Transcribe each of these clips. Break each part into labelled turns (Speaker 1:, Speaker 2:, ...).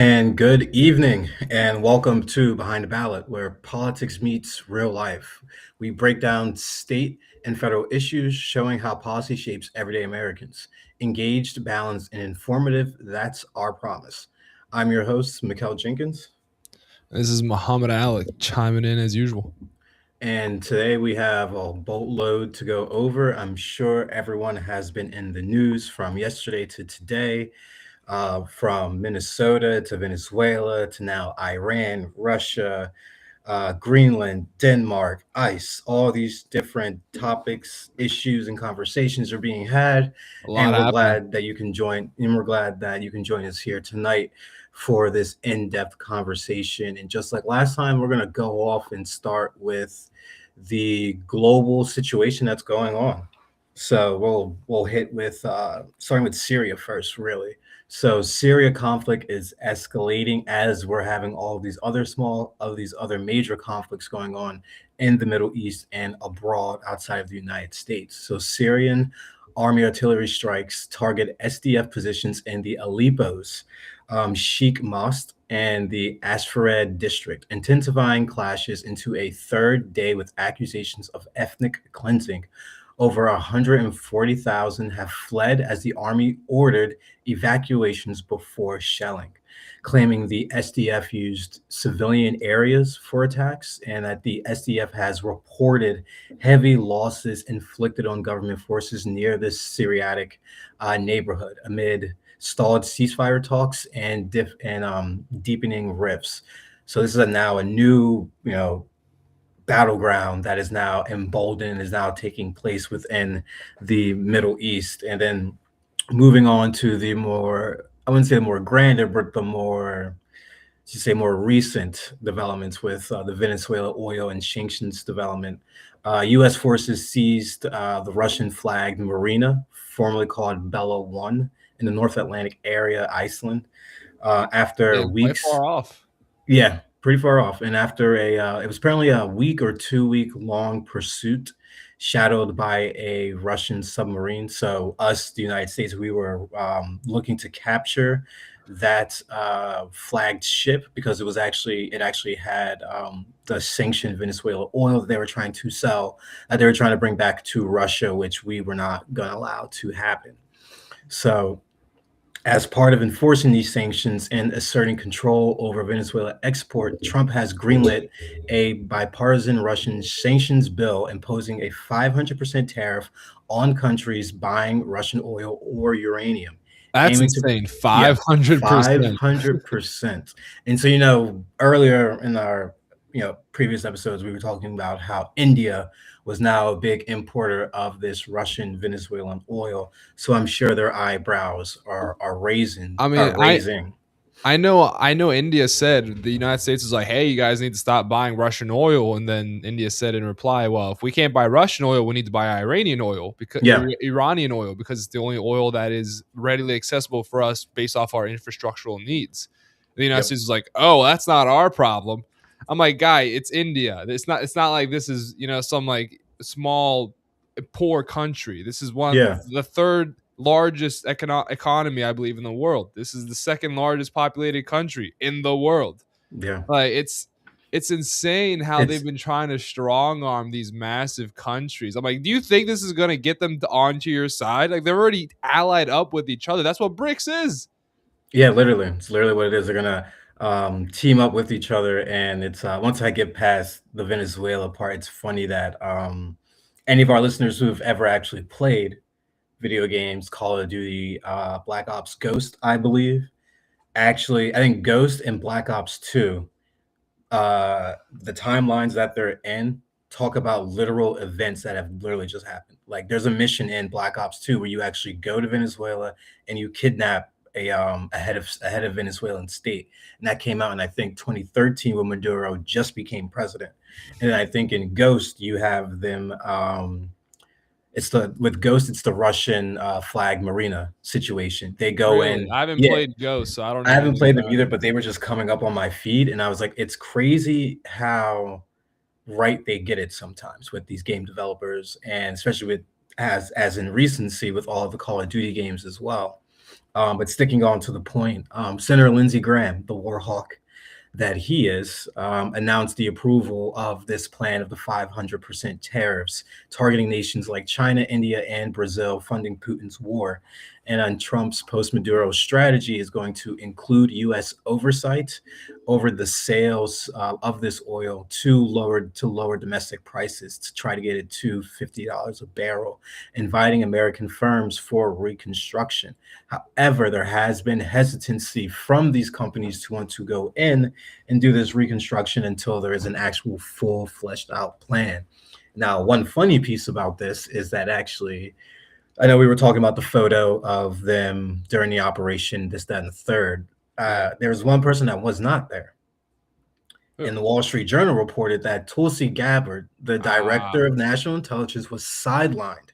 Speaker 1: And good evening, and welcome to Behind the Ballot, where politics meets real life. We break down state and federal issues, showing how policy shapes everyday Americans. Engaged, balanced, and informative, that's our promise. I'm your host, Mikkel Jenkins,
Speaker 2: This is Muhammad Ali chiming in as usual.
Speaker 1: and today we have a boatload to go over. I'm sure everyone has been in the news from yesterday to today. From Minnesota to Venezuela to now Iran, Russia, Greenland, Denmark, ICE, all these different topics, issues, and conversations are being had.
Speaker 2: A lot
Speaker 1: And we're
Speaker 2: happening.
Speaker 1: glad that you can join, and we're glad that you can join us here tonight for this in-depth conversation. And just like last time, we're going to go off and start with the global situation that's going on. So we'll hit with starting with Syria first, really. So Syria conflict is escalating as we're having all of these other major conflicts going on in the Middle East and abroad outside of the United States. So Syrian army artillery strikes target SDF positions in the Aleppos, Sheikh Mosque, and the Asfared district, intensifying clashes into a third day with accusations of ethnic cleansing. Over 140,000 have fled as the army ordered evacuations before shelling, claiming the SDF used civilian areas for attacks and that the SDF has reported heavy losses inflicted on government forces near this Syriatic neighborhood amid stalled ceasefire talks and deepening rifts. So this is now a new, battleground that is now emboldened, is now taking place within the Middle East. And then moving on to the more, I wouldn't say the more grander, but the more, you say, more recent developments with the Venezuela oil and sanctions development. U.S. forces seized the Russian flagged marina, formerly called Bella 1, in the North Atlantic area, Iceland, after
Speaker 2: Damn, quite
Speaker 1: weeks.
Speaker 2: far off.
Speaker 1: Yeah, pretty far off. And after it was apparently a week or 2 week long pursuit, shadowed by a Russian submarine. So us, the United States, we were looking to capture that flagged ship because it actually had the sanctioned Venezuela oil that they were trying to sell, that they were trying to bring back to Russia, which we were not going to allow to happen. So as part of enforcing these sanctions and asserting control over Venezuela export, Trump has greenlit a bipartisan Russian sanctions bill imposing a 500% tariff on countries buying Russian oil or uranium,
Speaker 2: That's
Speaker 1: aiming to,
Speaker 2: insane.
Speaker 1: yeah,
Speaker 2: 500%.
Speaker 1: 500%. And so, earlier in our, previous episodes, we were talking about how India was now a big importer of this Russian Venezuelan oil. So I'm sure their eyebrows are raising
Speaker 2: I mean,
Speaker 1: are raising.
Speaker 2: I know India said the United States was like, "Hey, you guys need to stop buying Russian oil." And then India said in reply, "Well, if we can't buy Russian oil, we need to buy Iranian oil because
Speaker 1: Yeah.
Speaker 2: Iranian oil because it's the only oil that is readily accessible for us based off our infrastructural needs." The United
Speaker 1: Yep.
Speaker 2: States is like, "Oh, that's not our problem." I'm like, "Guy, it's India. It's not like this is, some like small poor country. This is one
Speaker 1: Yeah.
Speaker 2: the third largest economy, I believe, in the world. This is the second largest populated country in the world.
Speaker 1: Yeah.
Speaker 2: Like it's insane how they've
Speaker 1: It's
Speaker 2: been trying to strong arm these massive countries. I'm like, do you think this is gonna get them onto your side? Like they're already allied up with each other. That's what BRICS is.
Speaker 1: Yeah, literally. It's literally what it is. They're gonna team up with each other, and it's once I get past the Venezuela part, it's funny that any of our listeners who have ever actually played video games, Call of Duty, Black Ops Ghost, I believe. Actually, I think Ghost and Black Ops 2, the timelines that they're in talk about literal events that have literally just happened. Like there's a mission in Black Ops 2 where you actually go to Venezuela and you kidnap a head of Venezuelan state. And that came out in I think 2013 when Maduro just became president. And I think in Ghost you have them it's the Russian flag marina situation. They go
Speaker 2: Really?
Speaker 1: in.
Speaker 2: I haven't
Speaker 1: Yeah,
Speaker 2: played Ghost, so I don't
Speaker 1: I
Speaker 2: even
Speaker 1: haven't
Speaker 2: know
Speaker 1: played them
Speaker 2: that.
Speaker 1: either, but they were just coming up on my feed, and I was like, it's crazy how right they get it sometimes with these game developers, and especially with as in recency with all of the Call of Duty games as well. But sticking on to the point, Senator Lindsey Graham, the war hawk that he is, announced the approval of this plan of the 500% tariffs, targeting nations like China, India, and Brazil, funding Putin's war. And on Trump's post Maduro strategy is going to include U.S. oversight over the sales of this oil to lower domestic prices to try to get it to $50 a barrel, inviting American firms for reconstruction. However, there has been hesitancy from these companies to want to go in and do this reconstruction until there is an actual full fleshed out plan. Now, one funny piece about this is that actually, I know we were talking about the photo of them during the operation, this, that, and the third.
Speaker 2: Yeah.
Speaker 1: There was one person that was not there.
Speaker 2: Who?
Speaker 1: And the Wall Street Journal reported that Tulsi Gabbard, the
Speaker 2: Ah,
Speaker 1: director of national intelligence, was sidelined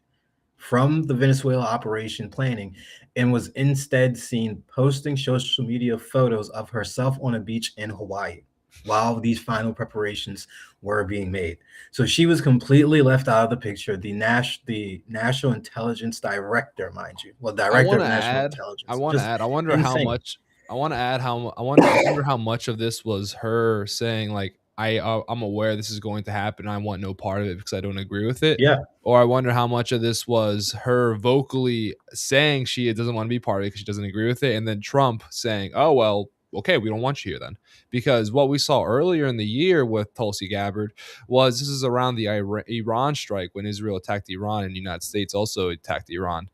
Speaker 1: from the Venezuela operation planning and was instead seen posting social media photos of herself on a beach in Hawaii while these final preparations were being made. So she was completely left out of the picture. The national intelligence director, mind you, well,
Speaker 2: I
Speaker 1: director
Speaker 2: want
Speaker 1: of
Speaker 2: to
Speaker 1: national
Speaker 2: add. I
Speaker 1: intelligence,
Speaker 2: want to
Speaker 1: just
Speaker 2: add. I wonder how
Speaker 1: insane.
Speaker 2: much. I want to add how. I wonder how much of this was her saying like, I'm aware this is going to happen. I want no part of it because I don't agree with it.
Speaker 1: Yeah,
Speaker 2: Or I wonder how much of this was her vocally saying she doesn't want to be part of it because she doesn't agree with it, and then Trump saying, "Oh well, okay, we don't want you here then." Because what we saw earlier in the year with Tulsi Gabbard was this is around the Iran strike when Israel attacked Iran and the United States also attacked Iran.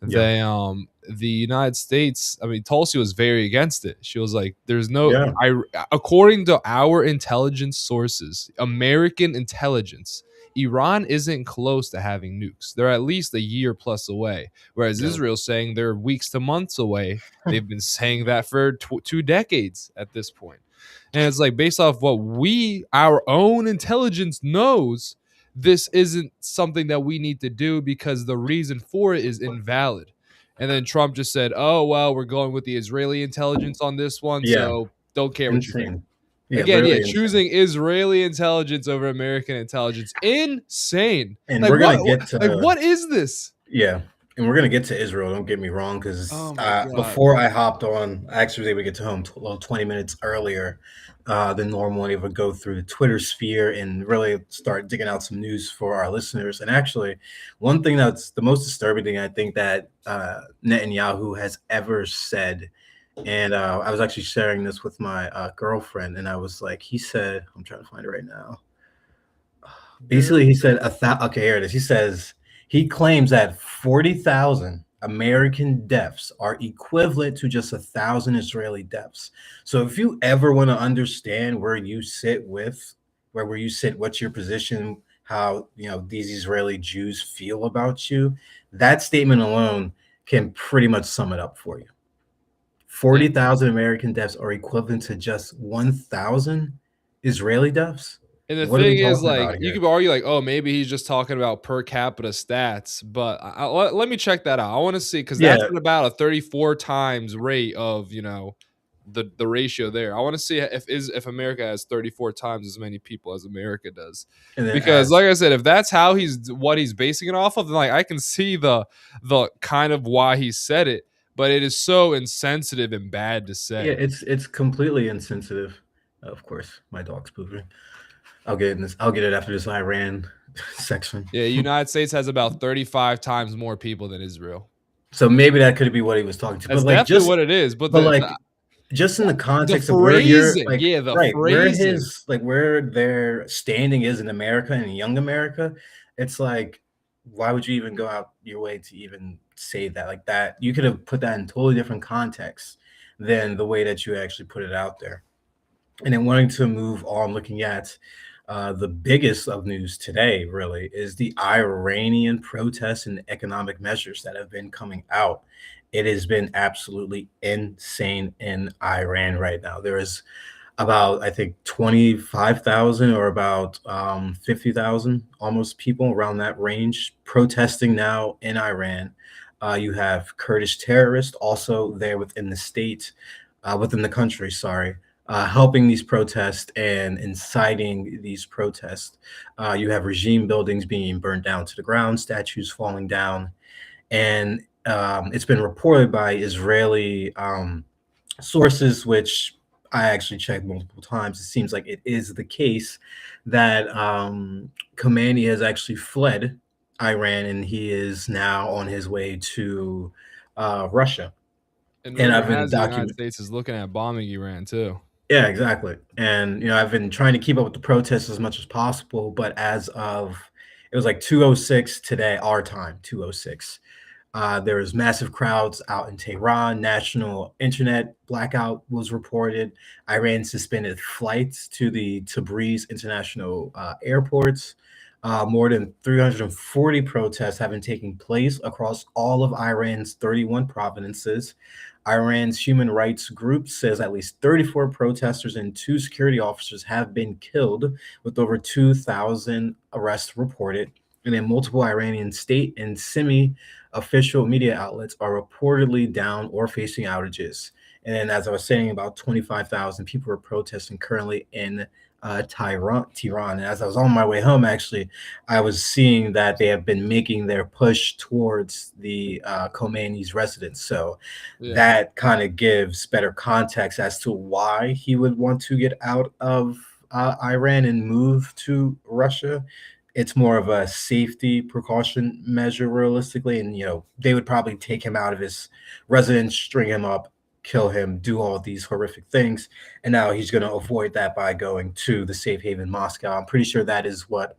Speaker 1: yeah,
Speaker 2: The United States, I mean, Tulsi was very against it. She was like, "There's no,
Speaker 1: yeah,
Speaker 2: I." According to our intelligence sources, American intelligence, Iran isn't close to having nukes. They're at least a year plus away. Whereas
Speaker 1: yeah.
Speaker 2: Israel's saying they're weeks to months away. They've been saying that for 2 decades at this point. And it's like based off what our own intelligence knows, this isn't something that we need to do because the reason for it is invalid. And then Trump just said, "Oh, well, we're going with the Israeli intelligence on this one.
Speaker 1: Yeah,
Speaker 2: So don't care what you think."
Speaker 1: insane. Yeah,
Speaker 2: Again, yeah,
Speaker 1: literally insane.
Speaker 2: choosing Israeli intelligence over American intelligence. Insane.
Speaker 1: And we're gonna get
Speaker 2: Like
Speaker 1: to
Speaker 2: what is this?
Speaker 1: Yeah, and we're gonna get to Israel. Don't get me wrong, because
Speaker 2: Oh my god.
Speaker 1: before I hopped on, I actually was able to get to home 20 minutes earlier than normal, and able to go through the Twitter sphere and really start digging out some news for our listeners. And actually, one thing that's the most disturbing thing I think that Netanyahu has ever said, and I was actually sharing this with my girlfriend, and I was like, he said, I'm trying to find it right now.
Speaker 2: There
Speaker 1: Basically, he said okay, here it is. He says he claims that 40,000 American deaths are equivalent to just 1,000 Israeli deaths. So if you ever want to understand where you sit, what's your position, how these Israeli Jews feel about you, that statement alone can pretty much sum it up for you.
Speaker 2: yeah.
Speaker 1: 40,000 American deaths are equivalent to just 1,000 Israeli deaths.
Speaker 2: And the
Speaker 1: What are we
Speaker 2: thing is,
Speaker 1: talking
Speaker 2: like,
Speaker 1: about
Speaker 2: you
Speaker 1: here?
Speaker 2: could argue, like, oh, maybe he's just talking about per capita stats, but let me check that out. I want to see because that's
Speaker 1: Yeah,
Speaker 2: at about a 34 times rate of the ratio there. I want to see if America has 34 times as many people as America does,
Speaker 1: and then
Speaker 2: because
Speaker 1: as
Speaker 2: like I said, if that's how he's basing it off of, then like I can see the kind of why he said it, but it is so insensitive and bad to
Speaker 1: yeah,
Speaker 2: say.
Speaker 1: it's completely insensitive. Of course, my dog's pooping. I'll get in this. I'll get it after this Iran section.
Speaker 2: Yeah, United States has about 35 times more people than Israel.
Speaker 1: So maybe that could be what he was talking to.
Speaker 2: That's
Speaker 1: But like
Speaker 2: definitely
Speaker 1: just
Speaker 2: what it is. But
Speaker 1: but like just in the
Speaker 2: the
Speaker 1: context of where you're
Speaker 2: phrasing,
Speaker 1: like
Speaker 2: yeah, the
Speaker 1: right, where
Speaker 2: phrasing.
Speaker 1: his like where their standing is in America and young America, it's like why would you even go out your way to even say that like that? You could have put that in totally different context than the way that you actually put it out there. And then wanting to move on, looking at the biggest of news today, really, is the Iranian protests and economic measures that have been coming out. It has been absolutely insane in Iran right now. There is about, I think, 25,000 or about 50,000 almost people around that range protesting now in Iran. You have Kurdish terrorists also there within the state, within the country, sorry, helping these protests and inciting these protests. You have regime buildings being burned down to the ground, statues falling down, and it's been reported by Israeli sources, which I actually checked multiple times. It seems like it is the case that Khomeini has actually fled Iran and he is now on his way to Russia.
Speaker 2: And
Speaker 1: And
Speaker 2: rumor
Speaker 1: I've been
Speaker 2: has the United
Speaker 1: document.
Speaker 2: States is looking at bombing Iran too.
Speaker 1: Yeah, exactly. And I've been trying to keep up with the protests as much as possible, but as of it was like 2:06 today, our time, 2:06. There was massive crowds out in Tehran. National internet blackout was reported. Iran suspended flights to the Tabriz international airports. More than 340 protests have been taking place across all of Iran's 31 provinces. Iran's human rights group says at least 34 protesters and two security officers have been killed, with over 2,000 arrests reported. And then multiple Iranian state and semi official media outlets are reportedly down or facing outages. And then, as I was saying, about 25,000 people are protesting currently in Tehran. And as I was on my way home, actually, I was seeing that they have been making their push towards the Khomeini's residence. So
Speaker 2: Yeah.
Speaker 1: that kind of gives better context as to why he would want to get out of Iran and move to Russia. It's more of a safety precaution measure, realistically, and they would probably take him out of his residence, string him up, kill him, do all these horrific things, and now he's going to avoid that by going to the safe haven Moscow. I'm pretty sure that is what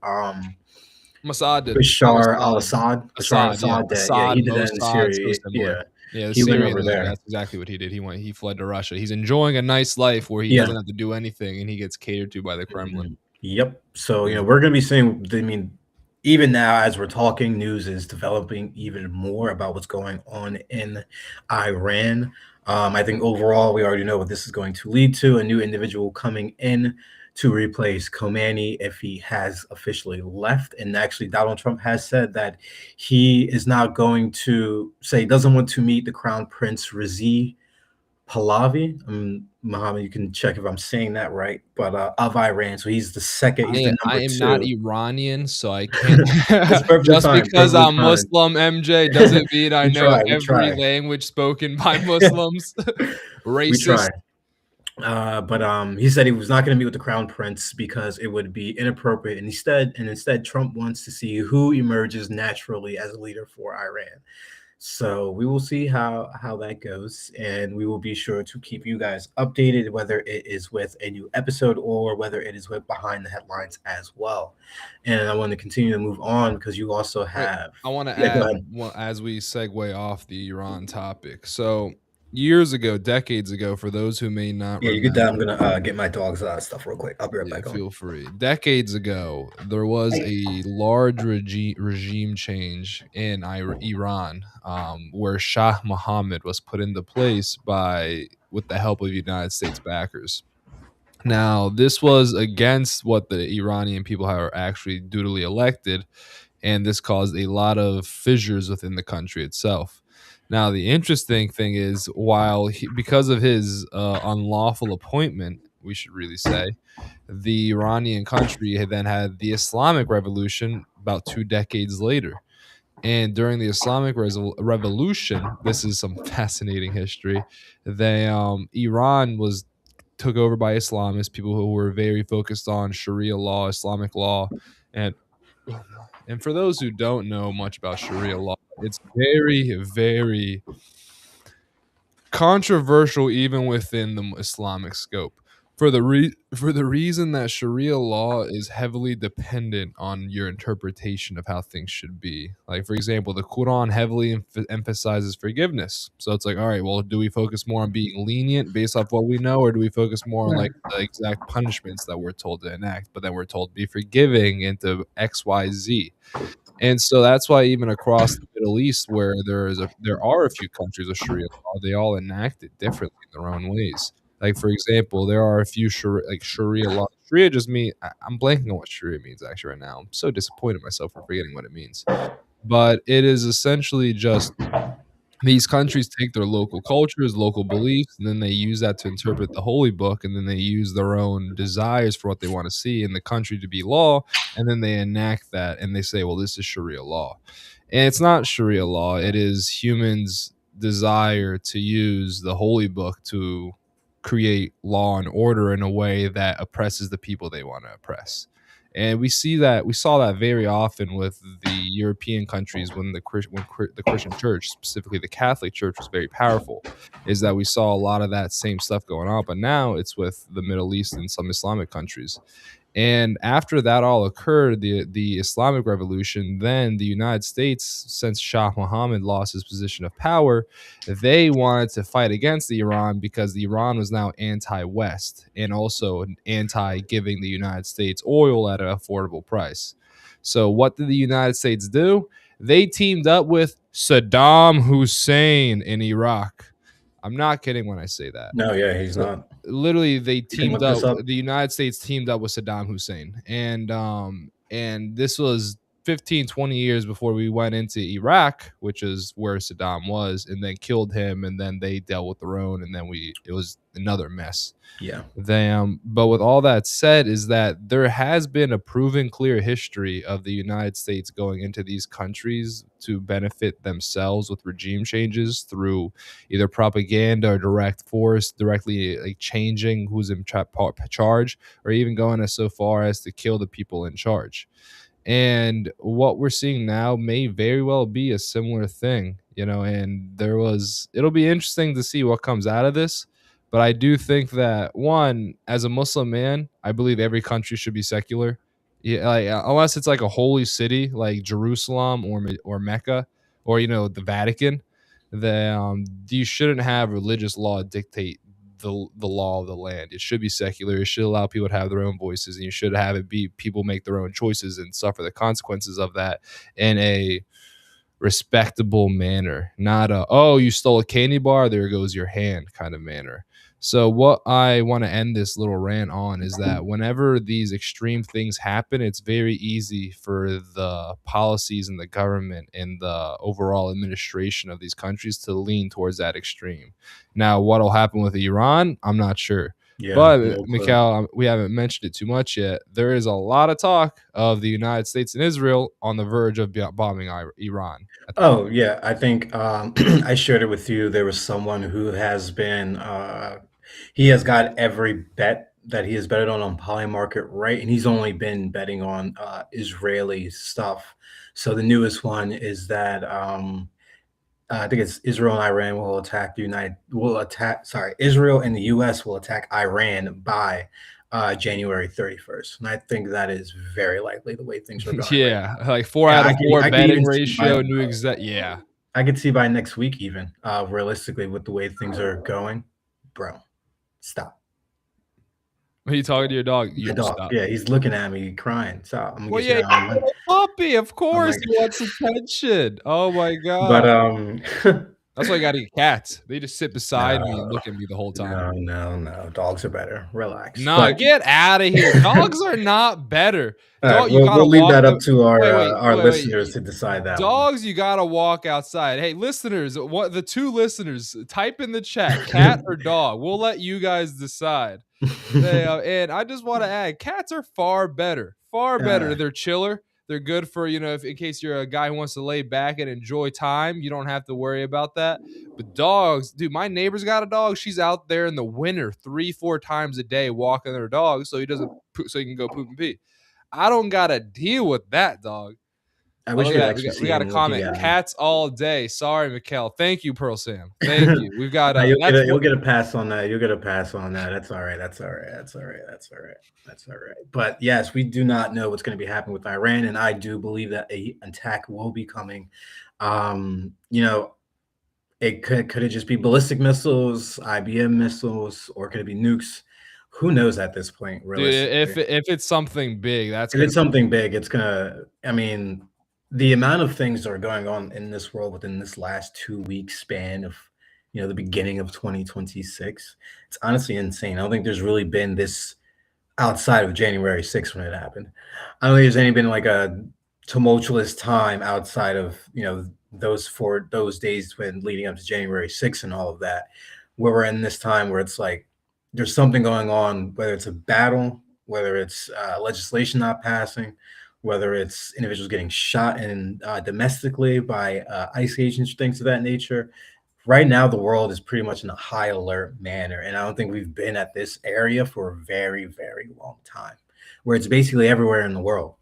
Speaker 2: Mossad did.
Speaker 1: Bashar
Speaker 2: Al-Assad.
Speaker 1: al-Assad. Bashar
Speaker 2: Assad, yeah.
Speaker 1: al-Assad did. Yeah,
Speaker 2: Assad,
Speaker 1: he did that in
Speaker 2: Mossad, so
Speaker 1: Syria.
Speaker 2: similar.
Speaker 1: Yeah,
Speaker 2: Yeah, the
Speaker 1: he went
Speaker 2: Syrian
Speaker 1: over
Speaker 2: leader,
Speaker 1: there.
Speaker 2: that's exactly what he did. He fled to Russia. He's enjoying a nice life where he
Speaker 1: Yeah.
Speaker 2: doesn't have to do anything and he gets catered to by the Kremlin.
Speaker 1: Yep. So,
Speaker 2: Yeah.
Speaker 1: we're going to be seeing, I mean, even now as we're talking, news is developing even more about what's going on in Iran. I think overall, we already know what this is going to lead to, a new individual coming in to replace Khomeini if he has officially left. And actually, Donald Trump has said that he is not going to say, doesn't want to meet the Crown Prince Reza Pahlavi. Mohammed, you can check if I'm saying that right, but of Iran. So he's the second. He's the
Speaker 2: I
Speaker 1: number
Speaker 2: am not
Speaker 1: two.
Speaker 2: Iranian, so I can't.
Speaker 1: It's perfectly
Speaker 2: Just
Speaker 1: fine.
Speaker 2: because
Speaker 1: Perfectly
Speaker 2: I'm
Speaker 1: fine.
Speaker 2: Muslim, MJ, doesn't mean I
Speaker 1: We
Speaker 2: know
Speaker 1: try. We
Speaker 2: every
Speaker 1: try.
Speaker 2: language spoken by Muslims.
Speaker 1: We try.
Speaker 2: Racist.
Speaker 1: But he said he was not going to meet with the crown prince because it would be inappropriate. And instead, Trump wants to see who emerges naturally as a leader for Iran. So we will see how that goes, and we will be sure to keep you guys updated, whether it is with a new episode or whether it is with behind the headlines as well. And I want to continue to move on because you also
Speaker 2: Wait,
Speaker 1: have.
Speaker 2: I want to
Speaker 1: Yeah, go
Speaker 2: add
Speaker 1: ahead.
Speaker 2: one as we segue off the Iran topic. So years ago, decades ago, for those who may not
Speaker 1: Yeah, you get that. I'm
Speaker 2: remember,
Speaker 1: gonna get my dog's stuff real quick. I'll be right
Speaker 2: yeah,
Speaker 1: back on.
Speaker 2: feel free. Decades ago, there was a large regime change in Iran, where Shah Mohammed was put into place by with the help of United States backers. Now, this was against what the Iranian people are actually dutifully elected, and this caused a lot of fissures within the country itself. Now, the interesting thing is, because of his unlawful appointment, we should really say, the Iranian country had then had the Islamic Revolution about 2 decades later. And during the Islamic Revolution, this is some fascinating history. Iran was took over by Islamists, people who were very focused on Sharia law, Islamic law, and and for those who don't know much about Sharia law, it's very, very controversial even within the Islamic scope. For the reason that Sharia law is heavily dependent on your interpretation of how things should be. Like for example, the Quran heavily emphasizes forgiveness. So it's like, all right, well, do we focus more on being lenient based off what we know, or do we focus more on like the exact punishments that we're told to enact, but then we're told to be forgiving into X, Y, Z. And so that's why even across the Middle East, where there are a few countries of Sharia law, they all enact it differently in their own ways. Like for example, there are a few Sharia law. Sharia just mean I'm blanking on what Sharia means actually right now. I'm so disappointed in myself for forgetting what it means. But it is essentially just these countries take their local cultures, local beliefs, and then they use that to interpret the holy book, and then they use their own desires for what they want to see in the country to be law, and then they enact that and they say, well, this is Sharia law. And it's not Sharia law, it is humans' desire to use the holy book to create law and order in a way that oppresses the people they want to oppress. And we saw that very often with the European countries when the Christian church, specifically the Catholic Church, was very powerful. Is that we saw a lot of that same stuff going on, but now it's with the Middle East and some Islamic countries. And after that all occurred, the Islamic Revolution, then the United States, since Shah Muhammad lost his position of power, they wanted to fight against the Iran because the Iran was now anti-West and also anti-giving the United States oil at an affordable price. So what did the United States do? They teamed up with Saddam Hussein in Iraq. I'm not kidding when I say that.
Speaker 1: No, yeah, he's
Speaker 2: So
Speaker 1: not.
Speaker 2: literally they
Speaker 1: You can
Speaker 2: teamed
Speaker 1: look
Speaker 2: up,
Speaker 1: this up.
Speaker 2: the United States teamed up with Saddam Hussein, and this was 15, 20 years before we went into Iraq, which is where Saddam was, and then killed him, and then they dealt with their own, and then it was another mess.
Speaker 1: Yeah.
Speaker 2: But with all that said, is that there has been a proven clear history of the United States going into these countries to benefit themselves with regime changes through either propaganda or direct force, directly like changing who's in charge, or even going as so far as to kill the people in charge. And what we're seeing now may very well be a similar thing, and it'll be interesting to see what comes out of this. But I do think that, one, as a Muslim man, I believe every country should be secular. Yeah, like, unless it's like a holy city like Jerusalem or Mecca, or the Vatican, then you shouldn't have religious law dictate the law of the land. It should be secular. It should allow people to have their own voices, and you should have it be people make their own choices and suffer the consequences of that in a respectable manner, not a, oh, you stole a candy bar, there goes your hand kind of manner. So what I want to end this little rant on is that whenever these extreme things happen, it's very easy for the policies and the government and the overall administration of these countries to lean towards that extreme. Now, what'll happen with Iran, I'm not sure.
Speaker 1: Yeah,
Speaker 2: But
Speaker 1: no clue.
Speaker 2: Mikhail, we haven't mentioned it too much yet. There is a lot of talk of the United States and Israel on the verge of bombing Iran at the
Speaker 1: Oh,
Speaker 2: moment.
Speaker 1: yeah, I think, I shared it with you. There was someone who has been, he has got every bet that he has betted on Polymarket right, and he's only been betting on Israeli stuff. So the newest one is that I think it's Israel and Iran Israel and the US will attack Iran by January 31st. And I think that is very likely the way things are going right
Speaker 2: Yeah, like four
Speaker 1: now. Yeah,
Speaker 2: out of four
Speaker 1: I could
Speaker 2: betting
Speaker 1: even see by
Speaker 2: ratio, new exact. Yeah.
Speaker 1: I could see by next week even, realistically with the way things are going. Bro, stop.
Speaker 2: Are you talking to your dog?
Speaker 1: My
Speaker 2: You
Speaker 1: dog,
Speaker 2: stop.
Speaker 1: yeah, he's looking at me crying. Stop. I'm gonna
Speaker 2: Well,
Speaker 1: get you
Speaker 2: yeah,
Speaker 1: that on
Speaker 2: he's
Speaker 1: Monday.
Speaker 2: a puppy. Of
Speaker 1: I'm
Speaker 2: course,
Speaker 1: like,
Speaker 2: he wants attention. Oh my
Speaker 1: but
Speaker 2: god, that's why I got to get cats. They just sit beside me and
Speaker 1: no,
Speaker 2: look at me the whole time.
Speaker 1: no, no, no. Dogs are better. Relax.
Speaker 2: Nah,
Speaker 1: But
Speaker 2: get out of here. Dogs are not better.
Speaker 1: all right,
Speaker 2: Dog, you gotta
Speaker 1: we'll leave
Speaker 2: walk
Speaker 1: that
Speaker 2: them.
Speaker 1: up to
Speaker 2: Wait, wait,
Speaker 1: our
Speaker 2: wait, wait.
Speaker 1: listeners to decide that one.
Speaker 2: Dogs, you gotta walk outside. Hey, listeners, what the two listeners type in the chat, cat or dog. We'll let you guys decide. And I just want to add, cats are far better, far better.
Speaker 1: Uh,
Speaker 2: They're chiller. They're good for, if in case you're a guy who wants to lay back and enjoy time, you don't have to worry about that. But dogs, dude, my neighbor's got a dog. She's out there in the winter 3-4 times a day walking her dog so so he can go poop and pee. I don't gotta deal with that, dog.
Speaker 1: I
Speaker 2: Oh,
Speaker 1: wish
Speaker 2: look
Speaker 1: you
Speaker 2: at
Speaker 1: could
Speaker 2: that.
Speaker 1: actually
Speaker 2: We
Speaker 1: see
Speaker 2: got a
Speaker 1: him looking
Speaker 2: comment.
Speaker 1: at him.
Speaker 2: Cats all day. Sorry, Mikkel. Thank you, Pearl Sam. Thank you. We've got
Speaker 1: Nah,
Speaker 2: that's
Speaker 1: you'll
Speaker 2: what
Speaker 1: get a pass on that. You'll get a pass on that. That's all right. That's all right. That's all right. That's all right. That's all right. But yes, we do not know what's going to be happening with Iran, and I do believe that a attack will be coming. You know, it could it just be ballistic missiles, IBM missiles, or could it be nukes? Who knows at this point,
Speaker 2: dude,
Speaker 1: realistically?
Speaker 2: if it's something big, that's
Speaker 1: If
Speaker 2: gonna
Speaker 1: it's something big, it's gonna. I mean, the amount of things that are going on in this world within this last 2 week span of, the beginning of 2026, it's honestly insane. I don't think there's really been this outside of January 6th when it happened. I don't think there's any been like a tumultuous time outside of those days when leading up to January 6th and all of that, where we're in this time where it's like there's something going on, whether it's a battle, whether it's legislation not passing, whether it's individuals getting shot in domestically by ICE agents, things of that nature. Right now, the world is pretty much in a high alert manner, and I don't think we've been at this area for a very, very long time, where it's basically everywhere in the world.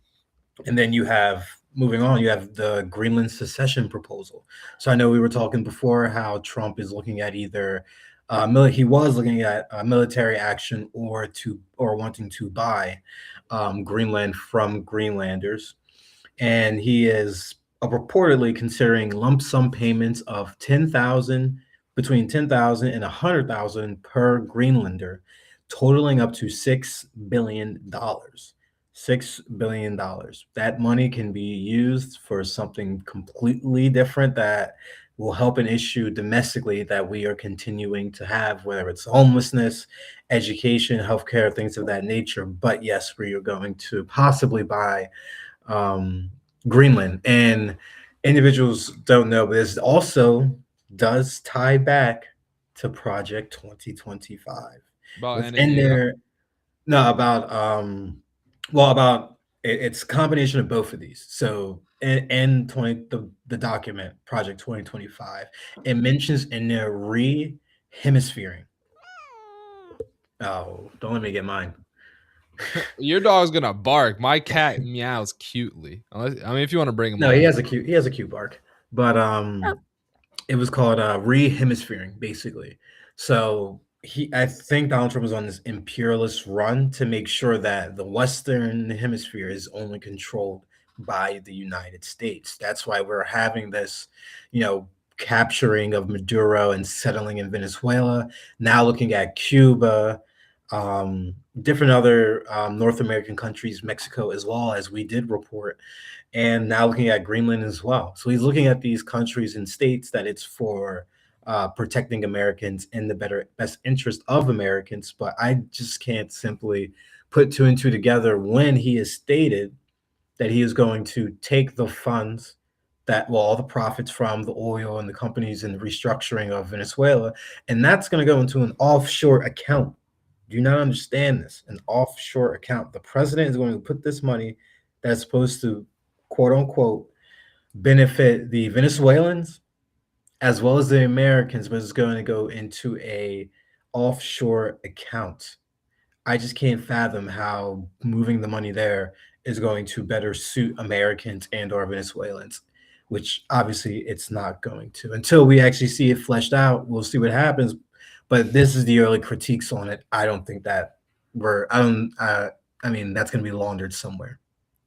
Speaker 1: And then you have, moving on, you have the Greenland secession proposal. So I know we were talking before how Trump is looking at either he was looking at military action or wanting to buy Greenland from Greenlanders, and he is reportedly considering lump sum payments of 10,000 between 10,000 and 100,000 per Greenlander, totaling up to $6 billion. $6 billion. That money can be used for something completely different that will help an issue domestically that we are continuing to have, whether it's homelessness, education, healthcare, things of that nature. But yes, we are going to possibly buy um, Greenland. And individuals don't know, but this also does tie back to Project 2025.
Speaker 2: About ending
Speaker 1: Within
Speaker 2: AI.
Speaker 1: there, no, about about it's a combination of both of these. So in 20 the document Project 2025, it mentions in there re-hemisphering. Oh, don't let me get mine.
Speaker 2: Your dog's gonna bark. My cat meows cutely. If you want to bring him
Speaker 1: No,
Speaker 2: on.
Speaker 1: he has a cute bark. But it was called re-hemisphering, basically. So I think Donald Trump was on this imperialist run to make sure that the Western Hemisphere is only controlled by the United States. That's why we're having this, you know, capturing of Maduro and settling in Venezuela. Now looking at Cuba, different other North American countries, Mexico as well, as we did report, and now looking at Greenland as well. So he's looking at these countries and states that it's for protecting Americans in the best interest of Americans. But I just can't simply put two and two together when he has stated that he is going to take the funds that, well, all the profits from the oil and the companies and the restructuring of Venezuela, and that's going to go into an offshore account. Do you not understand this? An offshore account. The president is going to put this money that's supposed to, quote unquote, benefit the Venezuelans as well as the Americans, but it's going to go into a offshore account. I just can't fathom how moving the money there is going to better suit Americans and or Venezuelans, which obviously it's not going to. Until we actually see it fleshed out, we'll see what happens. But this is the early critiques on it. I don't think that I don't, I mean, that's going to be laundered somewhere.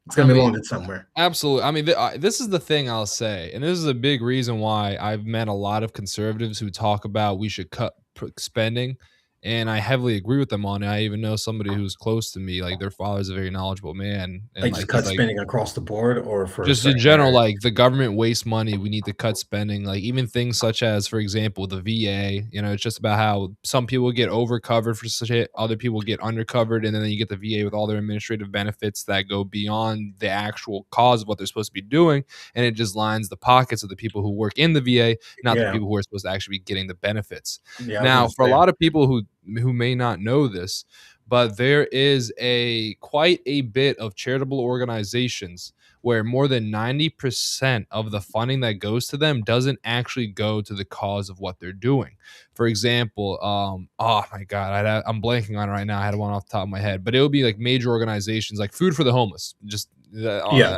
Speaker 1: It's
Speaker 2: I
Speaker 1: going to be
Speaker 2: mean,
Speaker 1: laundered somewhere.
Speaker 2: absolutely. This is the thing I'll say, and this is a big reason why I've met a lot of conservatives who talk about we should cut spending, and I heavily agree with them on it. I even know somebody who's close to me, like their father's a very knowledgeable man, and
Speaker 1: Like
Speaker 2: like
Speaker 1: just
Speaker 2: he's
Speaker 1: cut
Speaker 2: like
Speaker 1: spending across the board or for a
Speaker 2: just in
Speaker 1: certain
Speaker 2: general,
Speaker 1: area.
Speaker 2: like the government wastes money. We need to cut spending. Like even things such as, for example, the VA. It's just about how some people get overcovered for shit, other people get undercovered, and then you get the VA with all their administrative benefits that go beyond the actual cause of what they're supposed to be doing, and it just lines the pockets of the people who work in the VA, not the
Speaker 1: Yeah.
Speaker 2: people who are supposed to actually be getting the benefits.
Speaker 1: Yeah. I was going
Speaker 2: Now,
Speaker 1: to
Speaker 2: for a
Speaker 1: say,
Speaker 2: lot of people who may not know this, but there is a quite a bit of charitable organizations where more than 90% of the funding that goes to them doesn't actually go to the cause of what they're doing. For example, oh my God, I'm blanking on it right now. I had one off the top of my head, but it would be like major organizations like Food for the Homeless, just
Speaker 1: yeah.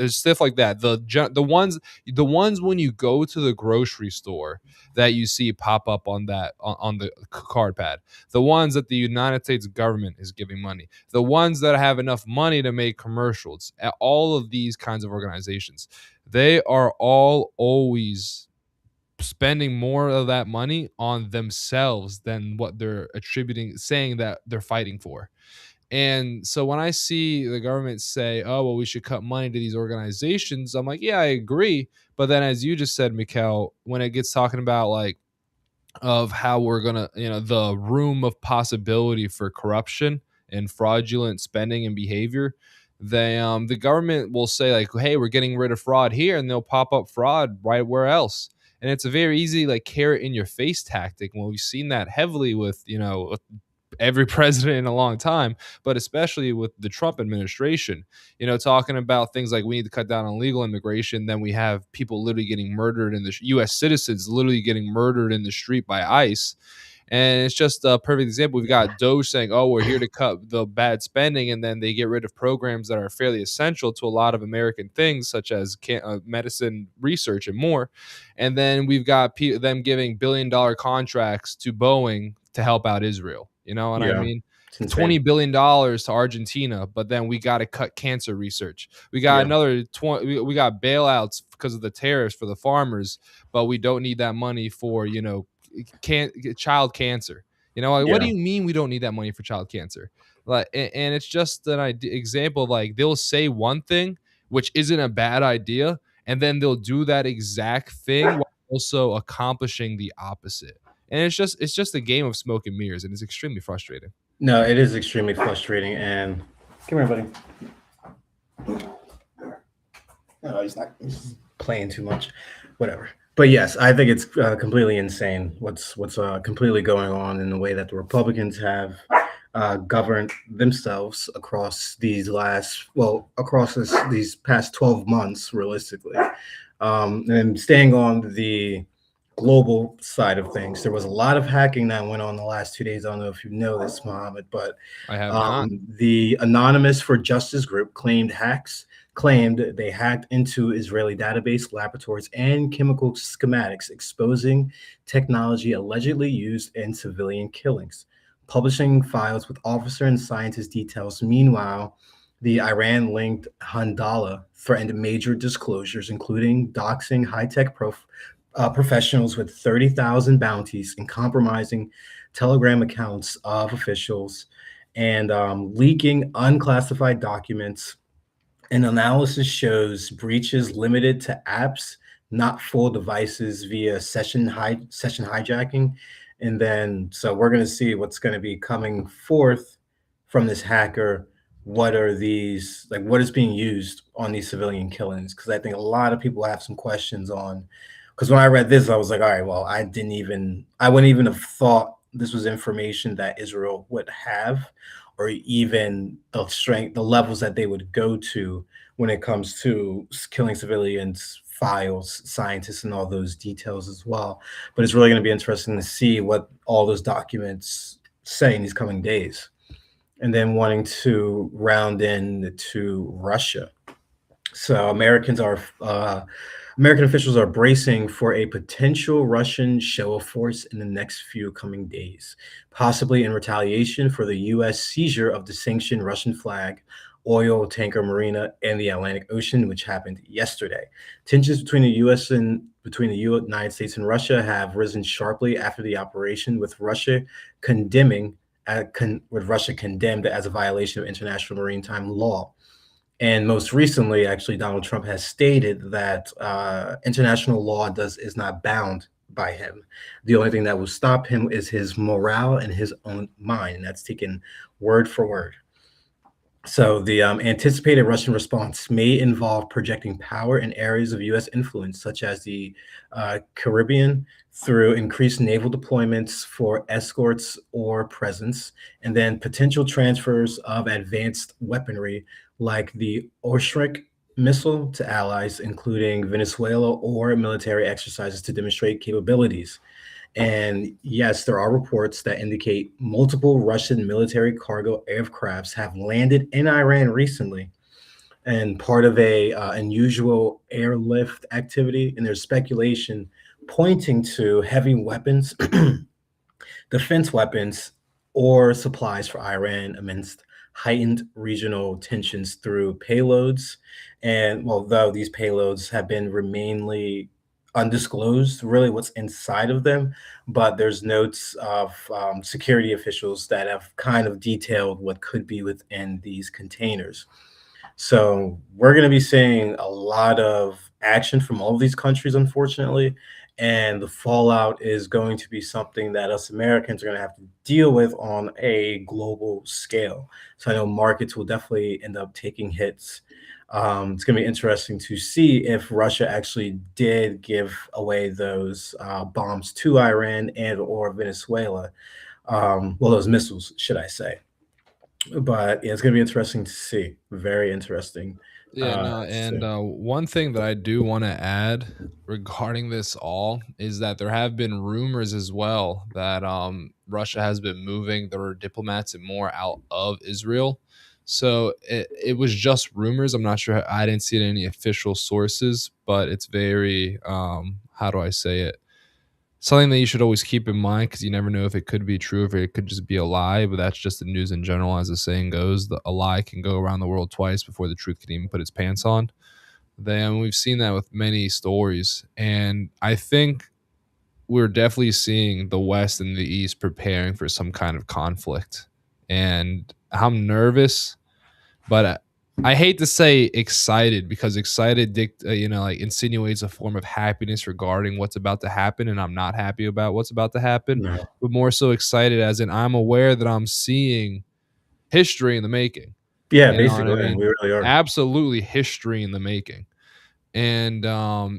Speaker 2: stuff like that. The ones when you go to the grocery store that you see pop up on on the card pad, the ones that the United States government is giving money, the ones that have enough money to make commercials, all of these kinds of organizations, they are all always spending more of that money on themselves than what they're attributing, saying that they're fighting for. And so when I see the government say, oh, well, we should cut money to these organizations, I'm like, yeah, I agree. But then, as you just said, Mikkel, when it gets talking about like, of how we're gonna, the room of possibility for corruption and fraudulent spending and behavior, the government will say like, hey, we're getting rid of fraud here, and they'll pop up fraud right where else. And it's a very easy like carrot in your face tactic. Well, we've seen that heavily with every president in a long time, but especially with the Trump administration, talking about things like we need to cut down on illegal immigration. Then we have people literally getting murdered in the U.S. citizens literally getting murdered in the street by ICE. And it's just a perfect example. We've got Doge saying, oh, we're here to cut the bad spending. And then they get rid of programs that are fairly essential to a lot of American things, such as medicine research and more. And then we've got them giving $1 billion contracts to Boeing to help out Israel. You know what I
Speaker 1: Yeah,
Speaker 2: mean?
Speaker 1: it's insane.
Speaker 2: $20 billion to Argentina, but then we got to cut cancer research. We got
Speaker 1: Yeah,
Speaker 2: another 20. We got bailouts because of the tariffs for the farmers, but we don't need that money for can't child cancer. Like, what do
Speaker 1: yeah.
Speaker 2: you mean we don't need that money for child cancer? Like, and it's just an example of, like, they'll say one thing which isn't a bad idea, and then they'll do that exact thing while also accomplishing the opposite. And it's just a game of smoke and mirrors, and it's extremely frustrating.
Speaker 1: No, it is extremely frustrating. And come here, buddy. No, he's not. He's playing too much. Whatever. But yes, I think it's completely insane what's completely going on in the way that the Republicans have governed themselves across these past 12 months, realistically. And staying on the global side of things, there was a lot of hacking that went on the last 2 days. I don't know if you know this, Mohammed, but
Speaker 2: I have not.
Speaker 1: the Anonymous for Justice group claimed they hacked into Israeli database laboratories and chemical schematics, exposing technology allegedly used in civilian killings, publishing files with officer and scientist details. Meanwhile, the Iran-linked Handala threatened major disclosures, including doxing high-tech professionals with 30,000 bounties and compromising Telegram accounts of officials and leaking unclassified documents. An analysis shows breaches limited to apps, not full devices via session hijacking. And then, so we're going to see what's going to be coming forth from this hacker. What is being used on these civilian killings? Because I think a lot of people have some questions on. Because when I read this, I was like, all right, well, I wouldn't even have thought this was information that Israel would have, or even the levels that they would go to when it comes to killing civilians, files, scientists, and all those details as well. But it's really going to be interesting to see what all those documents say in these coming days. And then wanting to round in to Russia. So American officials are bracing for a potential Russian show of force in the next few coming days, possibly in retaliation for the U.S. seizure of the sanctioned Russian flag oil tanker marina in the Atlantic Ocean, which happened yesterday. Tensions between the United States and Russia have risen sharply after the operation, with Russia condemned as a violation of international maritime law. And most recently, actually, Donald Trump has stated that international law is not bound by him. The only thing that will stop him is his morale and his own mind, and that's taken word for word. So the anticipated Russian response may involve projecting power in areas of U.S. influence, such as the Caribbean, through increased naval deployments for escorts or presence, and then potential transfers of advanced weaponry like the Oshrik missile to allies, including Venezuela, or military exercises to demonstrate capabilities. And yes, there are reports that indicate multiple Russian military cargo aircrafts have landed in Iran recently, and part of a unusual airlift activity. And there's speculation pointing to heavy weapons, defense weapons, or supplies for Iran amidst heightened regional tensions through payloads. And although these payloads have been remainly undisclosed, really what's inside of them, but there's notes of security officials that have kind of detailed what could be within these containers. So we're going to be seeing a lot of action from all of these countries, unfortunately. And the fallout is going to be something that us Americans are going to have to deal with on a global scale. So I know markets will definitely end up taking hits. It's going to be interesting to see if Russia actually did give away those bombs to Iran and or Venezuela. Well, those missiles, should I say? But yeah, it's going to be interesting to see. Very interesting
Speaker 2: Yeah, no,
Speaker 1: to see.
Speaker 2: and one thing that I do want to add regarding this all is that there have been rumors as well that Russia has been moving their diplomats and more out of Israel. So it was just rumors. I'm not sure. I didn't see it in any official sources, but it's very how do I say it? Something that you should always keep in mind because you never know if it could be true, if it could just be a lie. But that's just the news in general, as the saying goes. A lie can go around the world twice before the truth can even put its pants on. Then we've seen that with many stories, and I think we're definitely seeing the West and the East preparing for some kind of conflict. And I'm nervous, but I hate to say excited because excited, like insinuates a form of happiness regarding what's about to happen, and I'm not happy about what's about to happen.
Speaker 1: No.
Speaker 2: But more so excited as in I'm aware that I'm seeing history in the making.
Speaker 1: Yeah,
Speaker 2: You know what I
Speaker 1: basically, we
Speaker 2: mean?
Speaker 1: really are.
Speaker 2: Absolutely history in the making. And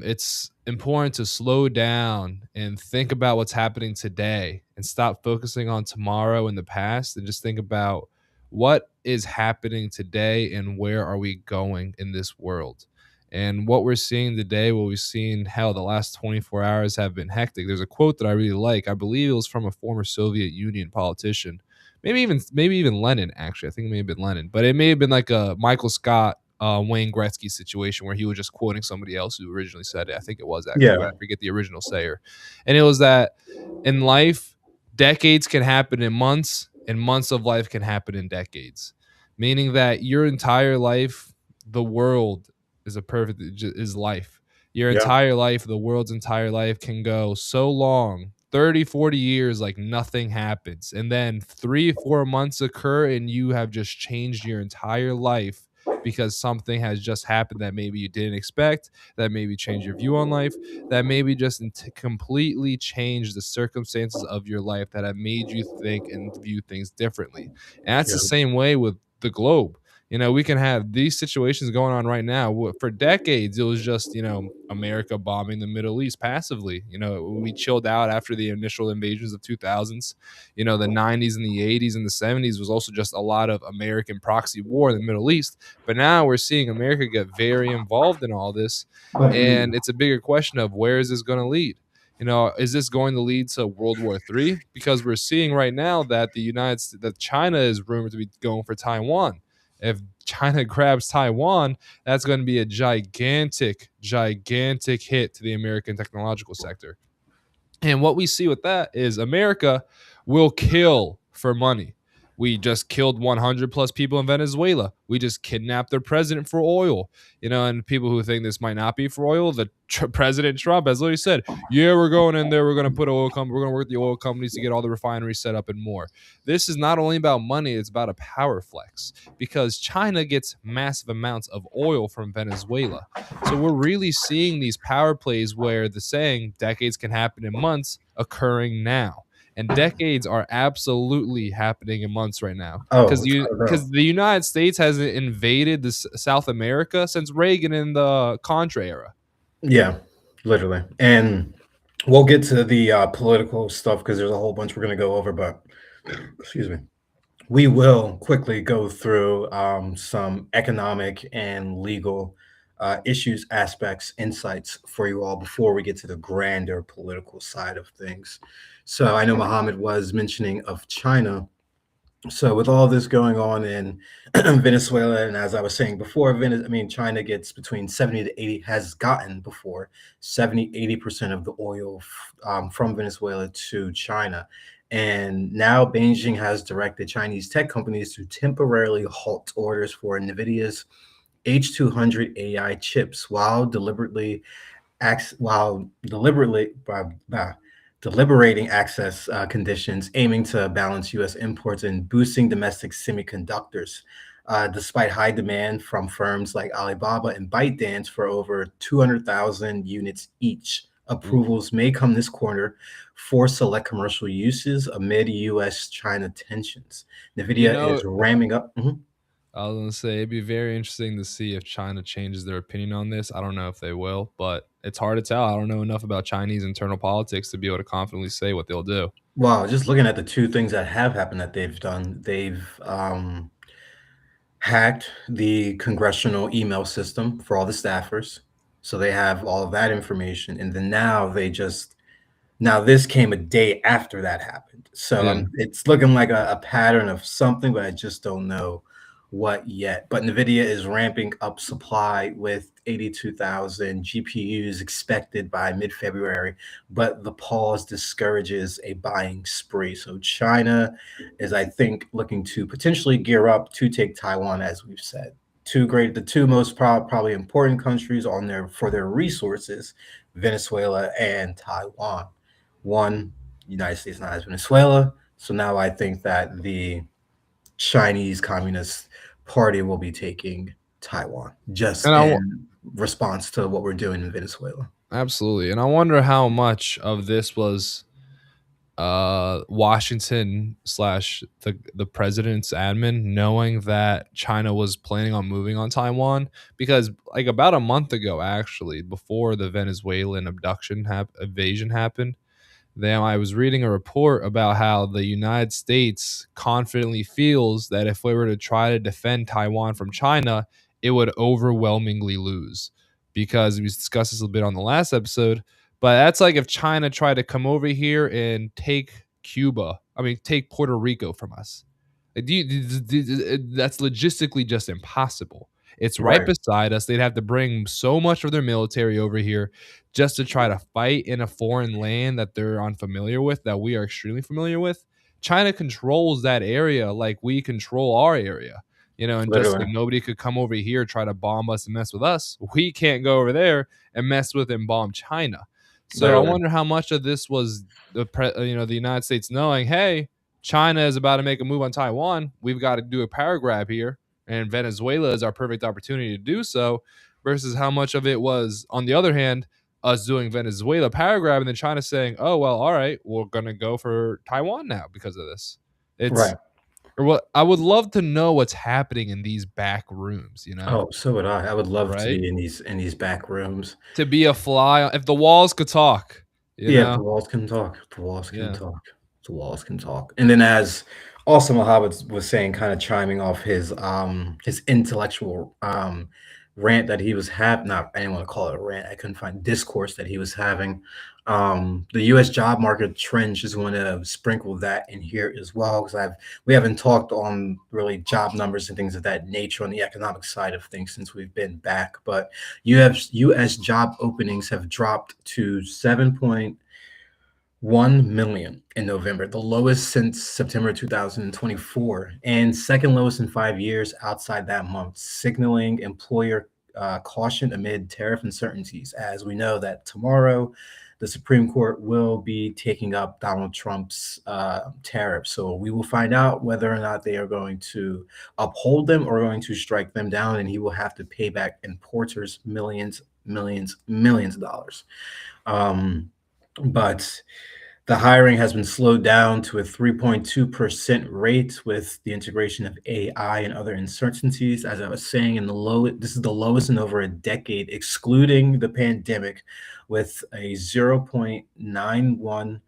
Speaker 2: it's important to slow down and think about what's happening today and stop focusing on tomorrow and the past and just think about what is happening today and where are we going in this world. And what we're seeing today, what we've seen, hell, the last 24 hours have been hectic. There's a quote that I really like. I believe it was from a former Soviet Union politician, maybe even Lenin. Actually, I think it may have been Lenin, but it may have been like a Michael Scott, Wayne Gretzky situation where he was just quoting somebody else who originally said it. I think it was actually, but
Speaker 1: Yeah,
Speaker 2: I forget the original sayer. And it was that in life, decades can happen in months, and months of life can happen in decades. Meaning that your entire life, the world is life. Your
Speaker 1: yeah,
Speaker 2: entire life, the world's entire life can go so long, 30, 40 years, like nothing happens. And then 3, 4 months occur, and you have just changed your entire life because something has just happened that maybe you didn't expect, that maybe changed your view on life, that maybe just completely changed the circumstances of your life that have made you think and view things differently. And that's
Speaker 1: yeah,
Speaker 2: the same way with the globe. We can have these situations going on right now. For decades, it was just, America bombing the Middle East passively. We chilled out after the initial invasions of 2000s. The 90s and the 80s and the 70s was also just a lot of American proxy war in the Middle East. But now we're seeing America get very involved in all this. And it's a bigger question of where is this going to lead? Is this going to lead to World War III? Because we're seeing right now that that China is rumored to be going for Taiwan. If China grabs Taiwan, that's going to be a gigantic, gigantic hit to the American technological sector. And what we see with that is America will kill for money. We just killed 100 plus people in Venezuela. We just kidnapped their president for oil. And people who think this might not be for oil, President Trump has literally said, "Yeah, we're going in there. We're going to we're going to work with the oil companies to get all the refineries set up and more." This is not only about money; it's about a power flex because China gets massive amounts of oil from Venezuela. So we're really seeing these power plays where the saying decades can happen in months occurring now. And decades are absolutely happening in months right now
Speaker 1: oh,
Speaker 2: because
Speaker 1: without a doubt.
Speaker 2: the United States hasn't invaded South America since Reagan in the Contra era.
Speaker 1: Yeah, literally. And we'll get to the political stuff because there's a whole bunch we're going to go over. But excuse me, we will quickly go through some economic and legal issues, aspects, insights for you all before we get to the grander political side of things. So I know Mohammed was mentioning of China. So with all this going on in Venezuela, and as I was saying before, China gets between 70 to 80, has gotten before 70, 80% of the oil from Venezuela to China. And now Beijing has directed Chinese tech companies to temporarily halt orders for NVIDIA's H200 AI chips while deliberating access conditions, aiming to balance U.S. imports and boosting domestic semiconductors. Despite high demand from firms like Alibaba and ByteDance for over 200,000 units each,
Speaker 2: Ooh.
Speaker 1: approvals may come this quarter for select commercial uses amid U.S. China tensions.
Speaker 2: You
Speaker 1: NVIDIA
Speaker 2: know,
Speaker 1: is ramming up. Mhm.
Speaker 2: I was gonna say it'd be very interesting to see if China changes their opinion on this. I don't know if they will, but it's hard to tell. I don't know enough about Chinese internal politics to be able to confidently say what they'll do.
Speaker 1: Wow, just looking at the two things that have happened that they've done, they've hacked the congressional email system for all the staffers. So they have all of that information. And then now they just now this came a day after that happened. So
Speaker 2: Yeah.
Speaker 1: it's looking like a pattern of something, but I just don't know what yet. But NVIDIA is ramping up supply with 82,000 GPUs expected by mid-February, but the pause discourages a buying spree. So China is, I think, looking to potentially gear up to take Taiwan, as we've said. The two most probably important countries on there for their resources, Venezuela and Taiwan. One, United States not as Venezuela. So now I think that the Chinese Communist Party will be taking Taiwan just
Speaker 2: And
Speaker 1: in response to what we're doing in Venezuela.
Speaker 2: absolutely. And I wonder how much of this was Washington slash the president's admin knowing that China was planning on moving on Taiwan, because like about a month ago, actually, before the Venezuelan invasion happened, then I was reading a report about how the United States confidently feels that if we were to try to defend Taiwan from China, it would overwhelmingly lose. Because we discussed this a little bit on the last episode, but that's like if China tried to come over here and take take Puerto Rico from us. That's logistically just impossible. It's right
Speaker 1: Right,
Speaker 2: beside us. They'd have to bring so much of their military over here just to try to fight in a foreign land that they're unfamiliar with, that we are extremely familiar with. China controls that area like we control our area, and just
Speaker 1: literally,
Speaker 2: like nobody could come over here, try to bomb us and mess with us. We can't go over there and mess with and bomb China. So I
Speaker 1: literally.
Speaker 2: wonder how much of this was the United States knowing, hey, China is about to make a move on Taiwan. We've got to do a power grab here, and Venezuela is our perfect opportunity to do so. Versus how much of it was, on the other hand, us doing Venezuela power grab and then China saying, "Oh well, all right, we're gonna go for Taiwan now because of this." It's
Speaker 1: Right.
Speaker 2: or what I would love to know what's happening in these back rooms,
Speaker 1: Oh, so would I. I would love to
Speaker 2: right?
Speaker 1: be in these back rooms.
Speaker 2: To be a fly, if the walls could talk, you
Speaker 1: Yeah, if the
Speaker 2: know,
Speaker 1: walls can talk, if the walls can
Speaker 2: yeah,
Speaker 1: talk, the walls can talk. And then as also Mohammed was saying, kind of chiming off his intellectual rant that he was having, not I didn't want to call it a rant, I couldn't find discourse that he was having. The US job market trend, just want to sprinkle that in here as well, because we haven't talked on really job numbers and things of that nature on the economic side of things since we've been back. But US job openings have dropped to 7.1 million in November, the lowest since September 2024, and second lowest in 5 years outside that month, signaling employer caution amid tariff uncertainties. As we know that tomorrow, the Supreme Court will be taking up Donald Trump's tariffs. So we will find out whether or not they are going to uphold them or going to strike them down, and he will have to pay back importers millions of dollars. Um, but the hiring has been slowed down to a 3.2% rate with the integration of AI and other uncertainties. As I was saying, this is the lowest in over a decade, excluding the pandemic, with a 0.91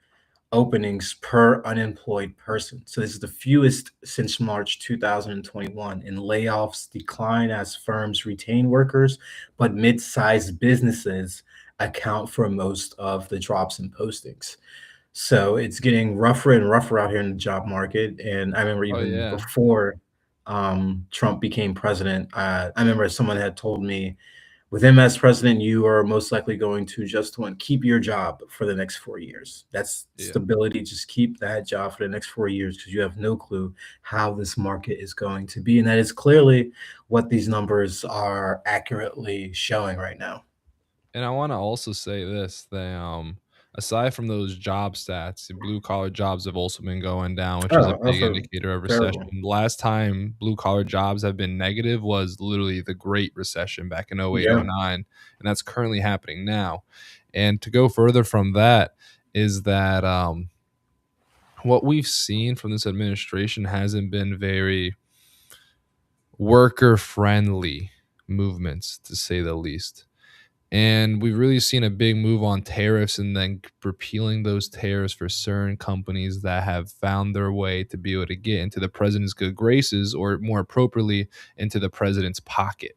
Speaker 1: openings per unemployed person. So this is the fewest since March 2021. And layoffs decline as firms retain workers, but mid-sized businesses account for most of the drops in postings. So it's getting rougher and rougher out here in the job market. And I remember
Speaker 2: oh
Speaker 1: even
Speaker 2: yeah,
Speaker 1: before Trump became president, I remember someone had told me, with him as president, you are most likely going to just want to keep your job for the next 4 years. That's
Speaker 2: yeah.
Speaker 1: stability. Just keep that job for the next 4 years because you have no clue how this market is going to be. And that is clearly what these numbers are accurately showing right now.
Speaker 2: And I want to also say this: that aside from those job stats, the blue collar jobs have also been going down, which is a
Speaker 1: Oh,
Speaker 2: big
Speaker 1: also
Speaker 2: indicator of recession.
Speaker 1: terrible.
Speaker 2: The last time blue collar jobs have been negative was literally the Great Recession back in 08,
Speaker 1: Yeah.
Speaker 2: 09, and that's currently happening now. And to go further from that is that what we've seen from this administration hasn't been very worker friendly movements, to say the least. And we've really seen a big move on tariffs and then repealing those tariffs for certain companies that have found their way to be able to get into the president's good graces, or more appropriately, into the president's pocket.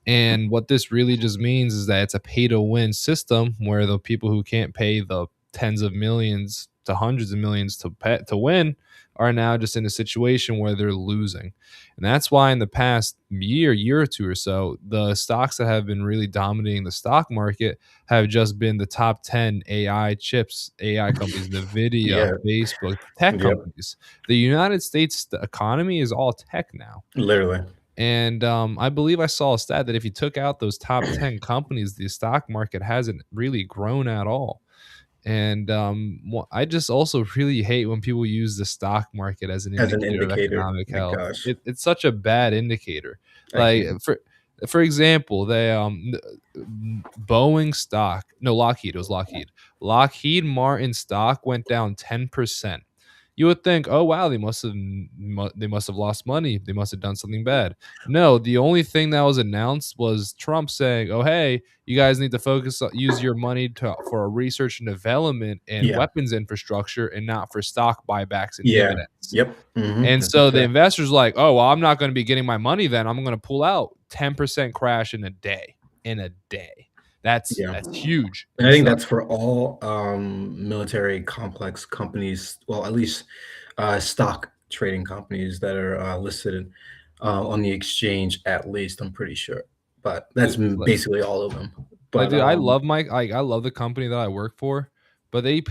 Speaker 2: And what this really just means is that it's a pay to win system where the people who can't pay the tens of millions to hundreds of millions to win are now just in a situation where they're losing. And that's why in the past year or two or so, the stocks that have been really dominating the stock market have just been the top 10 AI chips, AI companies, Nvidia,
Speaker 1: Yeah.
Speaker 2: Facebook, tech
Speaker 1: Yep.
Speaker 2: companies. The United States economy is all tech now.
Speaker 1: Literally.
Speaker 2: And I believe I saw a stat that if you took out those top 10 companies, the stock market hasn't really grown at all. And I just also really hate when people use the stock market as an
Speaker 1: As an
Speaker 2: indicator of
Speaker 1: indicator.
Speaker 2: economic
Speaker 1: My
Speaker 2: health.
Speaker 1: gosh.
Speaker 2: It's such a bad indicator.
Speaker 1: I
Speaker 2: Like
Speaker 1: can't.
Speaker 2: for example, Boeing stock, no, Lockheed, it was Lockheed. Lockheed Martin stock went down 10%. You would think, oh wow, they must have lost money. They must have done something bad. No, the only thing that was announced was Trump saying, "Oh hey, you guys need to use your money for research and development and
Speaker 1: Yeah.
Speaker 2: weapons infrastructure, and not for stock buybacks and
Speaker 1: Yeah.
Speaker 2: dividends."
Speaker 1: Yep.
Speaker 2: And
Speaker 1: That's a
Speaker 2: so the
Speaker 1: fact.
Speaker 2: investors like, "Oh well, I'm not going to be getting my money then. I'm going to pull out." 10% crash in a day. In a day.
Speaker 1: Yeah.
Speaker 2: That's huge.
Speaker 1: And I
Speaker 2: And
Speaker 1: think
Speaker 2: so
Speaker 1: that's for all military complex companies, well, at least stock trading companies that are listed on the exchange, at least, I'm pretty sure. But that's basically all of them.
Speaker 2: like,
Speaker 1: But
Speaker 2: dude, I love the company that I work for, but they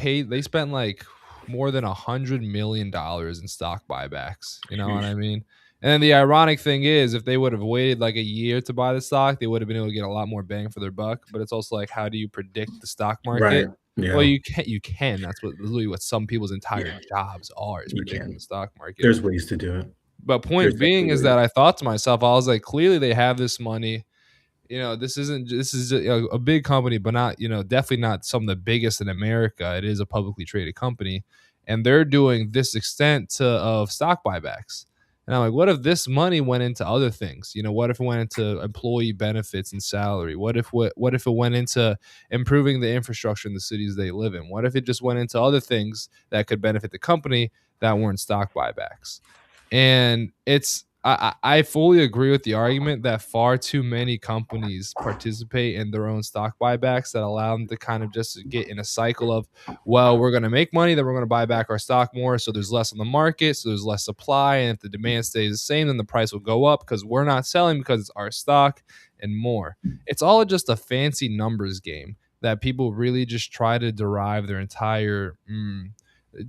Speaker 2: spent like more than $100 million in stock buybacks. You know what I
Speaker 1: sheesh.
Speaker 2: mean? And then the ironic thing is, if they would have waited like a year to buy the stock, they would have been able to get a lot more bang for their buck. But it's also like, how do you predict the stock
Speaker 1: Right.
Speaker 2: market? Well,
Speaker 1: Yeah.
Speaker 2: you can. That's what literally what some people's entire
Speaker 1: Yeah.
Speaker 2: jobs are, is
Speaker 1: You
Speaker 2: predicting
Speaker 1: can.
Speaker 2: the stock market.
Speaker 1: There's ways to do it.
Speaker 2: But
Speaker 1: There's
Speaker 2: point being
Speaker 1: definitely
Speaker 2: is
Speaker 1: ways.
Speaker 2: that I thought to myself, I was like, clearly they have this money. This is a big company, but not, definitely not some of the biggest in America. It is a publicly traded company, and they're doing this extent of stock buybacks. And I'm like, what if this money went into other things? What if it went into employee benefits and salary? What if it went into improving the infrastructure in the cities they live in? What if it just went into other things that could benefit the company that weren't stock buybacks? And I fully agree with the argument that far too many companies participate in their own stock buybacks that allow them to kind of just get in a cycle of, well, we're going to make money, then we're going to buy back our stock more. So there's less on the market. So there's less supply. And if the demand stays the same, then the price will go up because we're not selling because it's our stock and more. It's all just a fancy numbers game that people really just try to derive their entire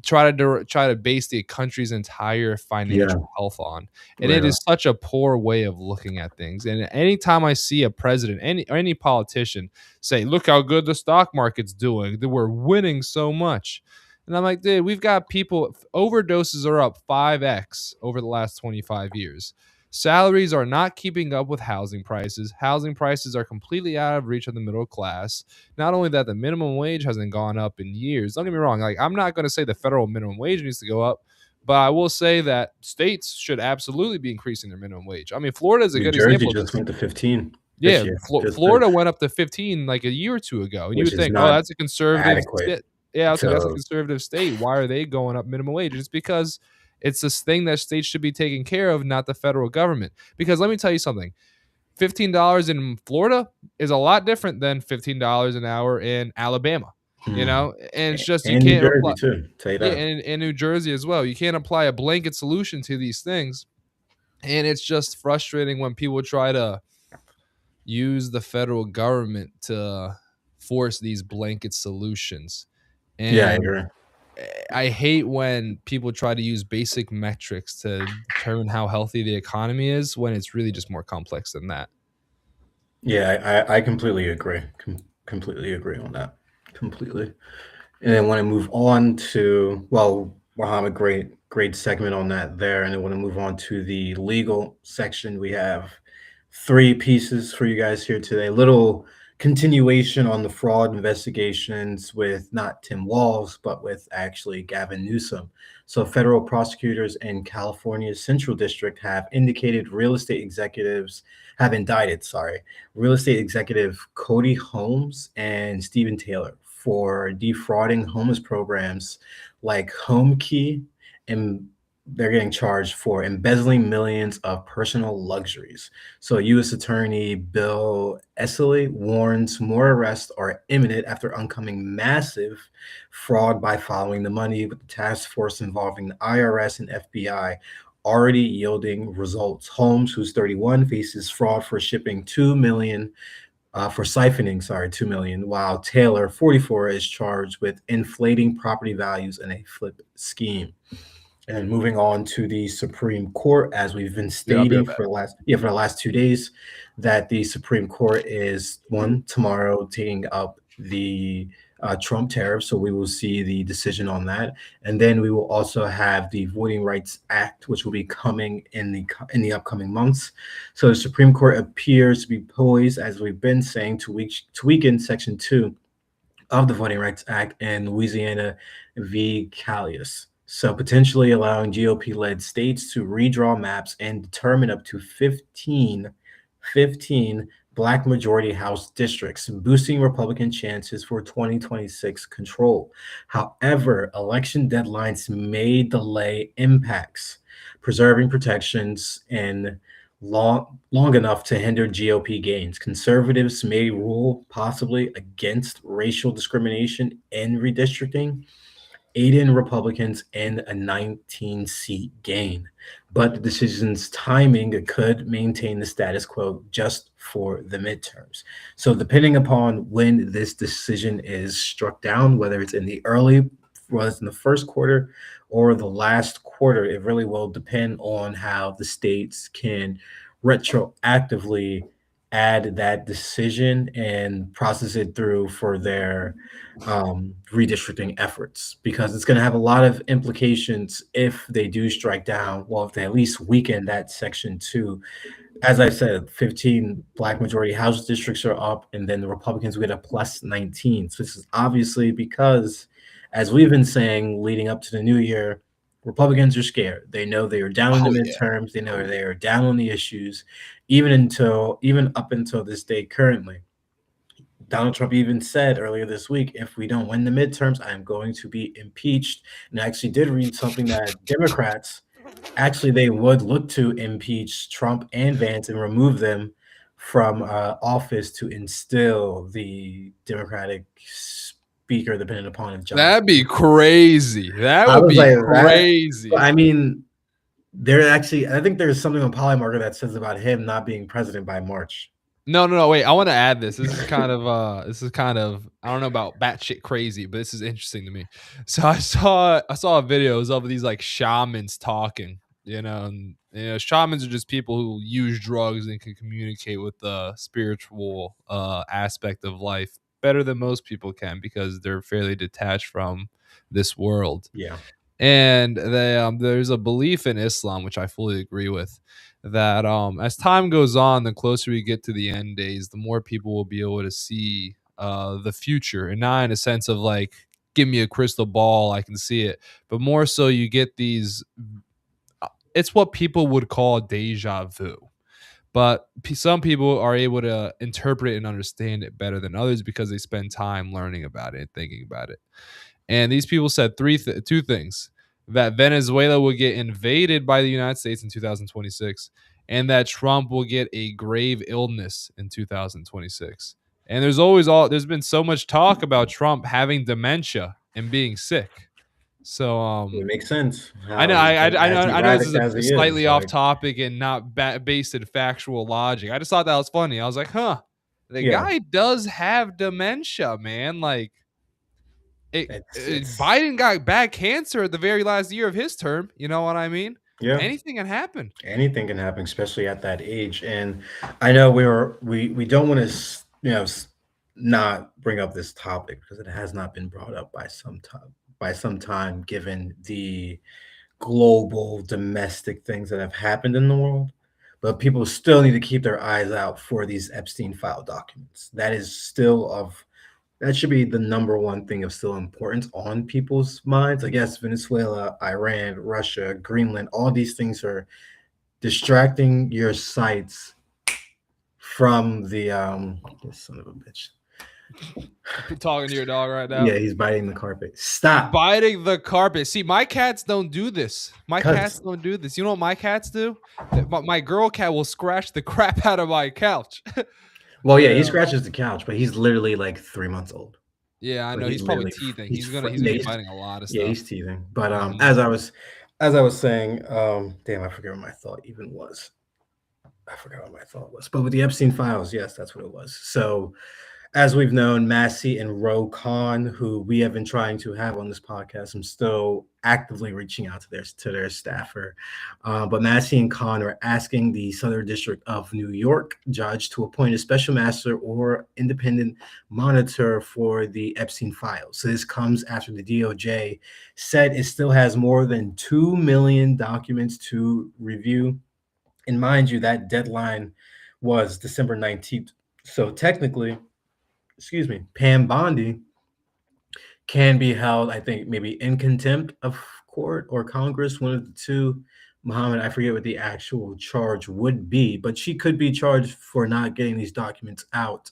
Speaker 2: try to base the country's entire
Speaker 1: Yeah.
Speaker 2: financial health on. And it
Speaker 1: Right on.
Speaker 2: is such a poor way of looking at things. And anytime I see a president, any politician say, look how good the stock market's doing, that we're winning so much. And I'm like, dude, we've got people, overdoses are up 5x over the last 25 years. Salaries are not keeping up with housing prices. Housing prices are completely out of reach of the middle class. Not only that, the minimum wage hasn't gone up in years. Don't get me wrong. Like, I'm not going to say the federal minimum wage needs to go up, but I will say that states should absolutely be increasing their minimum wage. I mean, Florida is a
Speaker 1: New
Speaker 2: good
Speaker 1: Jersey
Speaker 2: example of
Speaker 1: just
Speaker 2: this.
Speaker 1: went to 15 this
Speaker 2: Yeah,
Speaker 1: year, just
Speaker 2: Florida went up to 15 like a year or two ago, and you
Speaker 1: which
Speaker 2: would
Speaker 1: is
Speaker 2: think, oh,
Speaker 1: not
Speaker 2: that's a conservative
Speaker 1: adequate
Speaker 2: state. Yeah, I was like, that's a
Speaker 1: to.
Speaker 2: conservative state. Why are they going up minimum wage? It's because it's this thing that states should be taking care of, not the federal government. Because let me tell you something. $15 in Florida is a lot different than $15 an hour in Alabama.
Speaker 1: Mm.
Speaker 2: And it's just you
Speaker 1: And New
Speaker 2: can't
Speaker 1: Jersey
Speaker 2: apply.
Speaker 1: too. Tell you
Speaker 2: Yeah,
Speaker 1: that.
Speaker 2: and New Jersey as well. You can't apply a blanket solution to these things, and it's just frustrating when people try to use the federal government to force these blanket solutions.
Speaker 1: Yeah, I
Speaker 2: And
Speaker 1: agree.
Speaker 2: I hate when people try to use basic metrics to determine how healthy the economy is when it's really just more complex than that.
Speaker 1: Yeah, I completely agree. Completely agree on that. Completely. And then when I move on to, well, Mohammed, great segment on that there. And then when I move on to the legal section, we have three pieces for you guys here today. Little continuation on the fraud investigations with not Tim Walz, but with actually Gavin Newsom. So, federal prosecutors in California's Central District have indicated real estate executives have indicted, real estate executive Cody Holmes and Stephen Taylor for defrauding homeless programs like Home Key, and they're getting charged for embezzling millions of personal luxuries. So, U.S. Attorney Bill Esseley warns more arrests are imminent after oncoming massive fraud by following the money, with the task force involving the IRS and FBI already yielding results. Holmes, who's 31, faces fraud for shipping 2 million for siphoning, 2 million, while Taylor, 44, is charged with inflating property values in a flip scheme. And moving on to the Supreme Court, as we've been
Speaker 2: Yeah, I'll be
Speaker 1: stating
Speaker 2: right back.
Speaker 1: for the last 2 days, that the Supreme Court is tomorrow taking up the Trump tariff. So we will see the decision on that, and then we will also have the Voting Rights Act, which will be coming in the upcoming months. So the Supreme Court appears to be poised, as we've been saying, to weaken Section 2 of the Voting Rights Act in Louisiana v. Callius. So potentially allowing GOP-led states to redraw maps and determine up to 15 Black majority House districts, boosting Republican chances for 2026 control. However, election deadlines may delay impacts, preserving protections and long enough to hinder GOP gains. Conservatives may rule possibly against racial discrimination in redistricting, aiding Republicans in a 19-seat gain. But the decision's timing could maintain the status quo just for the midterms. So, depending upon when this decision is struck down, whether it's in the first quarter or the last quarter, it really will depend on how the states can retroactively add that decision and process it through for their redistricting efforts, because it's going to have a lot of implications if they do strike down. Well, if they at least weaken that Section 2. As I said, 15 Black majority House districts are up, and then the Republicans will get a plus 19. So this is obviously because, as we've been saying leading up to the new year, Republicans are scared. They know they are down in the
Speaker 2: Oh yeah.
Speaker 1: midterms. They know they are down on the issues, even up until this day currently. Donald Trump even said earlier this week, if we don't win the midterms, I am going to be impeached. And I actually did read something that Democrats actually they would look to impeach Trump and Vance and remove them from office to instill the Democratic speaker, depending upon if
Speaker 2: That'd
Speaker 1: Johnson.
Speaker 2: be crazy. That
Speaker 1: I
Speaker 2: would
Speaker 1: was
Speaker 2: be
Speaker 1: like that.
Speaker 2: crazy.
Speaker 1: I mean, I think there's something on Polymarker that says about him not being president by March.
Speaker 2: No. Wait, I want to add this. This is kind of I don't know about batshit crazy, but this is interesting to me. So I saw a videos of these like shamans talking. Shamans are just people who use drugs and can communicate with the spiritual aspect of life better than most people can because they're fairly detached from this world.
Speaker 1: Yeah.
Speaker 2: And there's a belief in Islam, which I fully agree with, that as time goes on, the closer we get to the end days, the more people will be able to see the future, and not in a sense of like, give me a crystal ball, I can see it, but more so you get these. It's what people would call deja vu. But some people are able to interpret it and understand it better than others because they spend time learning about it and thinking about it. And these people said two things: that Venezuela will get invaded by the United States in 2026, and that Trump will get a grave illness in 2026. And there's been so much talk about Trump having dementia and being sick. So
Speaker 1: It makes sense
Speaker 2: I know
Speaker 1: how
Speaker 2: I,
Speaker 1: he's been
Speaker 2: I
Speaker 1: as
Speaker 2: I know this is
Speaker 1: erratic
Speaker 2: a,
Speaker 1: as
Speaker 2: a
Speaker 1: he is.
Speaker 2: slightly off
Speaker 1: Like,
Speaker 2: topic and not based in factual logic. I just thought that was funny. I was like, huh, the
Speaker 1: yeah,
Speaker 2: guy does have dementia, man. Like
Speaker 1: it's
Speaker 2: Biden got bad cancer at the very last year of his term. You know what I mean?
Speaker 1: yeah.
Speaker 2: Anything can happen.
Speaker 1: Anything can happen, especially at that age. And I know we don't want to not bring up this topic because it has not been brought up by some time, given the global domestic things that have happened in the world. but people still need to keep their eyes out for these Epstein file documents. That is still of that should be the number one thing of still importance on people's minds. I guess Venezuela, Iran, Russia, Greenland, all these things are distracting your sights from the this son of a bitch.
Speaker 2: Talking to your dog right now.
Speaker 1: Yeah, he's biting the carpet. Stop.
Speaker 2: Biting the carpet. See, my cats don't do this. My cats
Speaker 1: Cuz
Speaker 2: don't do this. You know what my cats do? My girl cat will scratch the crap out of my couch.
Speaker 1: well, yeah, he
Speaker 2: Yeah.
Speaker 1: scratches the couch, but he's literally like 3 months old.
Speaker 2: Yeah, I
Speaker 1: Like
Speaker 2: know.
Speaker 1: he's
Speaker 2: He's probably
Speaker 1: literally
Speaker 2: teething.
Speaker 1: he's
Speaker 2: He's gonna
Speaker 1: yeah,
Speaker 2: be biting a lot of
Speaker 1: yeah,
Speaker 2: stuff.
Speaker 1: he's teething. But
Speaker 2: Mhm.
Speaker 1: as I was saying, damn, I forget what my thought even was. I forgot what my thought was. But with the Epstein files, yes, that's what it was. So as we've known, Massey and Ro Khan, who we have been trying to have on this podcast, I'm still actively reaching out to their staffer. But Massey and Khan are asking the Southern District of New York judge to appoint a special master or independent monitor for the Epstein files. So this comes after the DOJ said it still has more than 2 million documents to review. And mind you, that deadline was December 19th. So technically, excuse me, Pam Bondi can be held, I think, maybe in contempt of court or Congress, one of the two. Muhammad, I forget what the actual charge would be, but she could be charged for not getting these documents out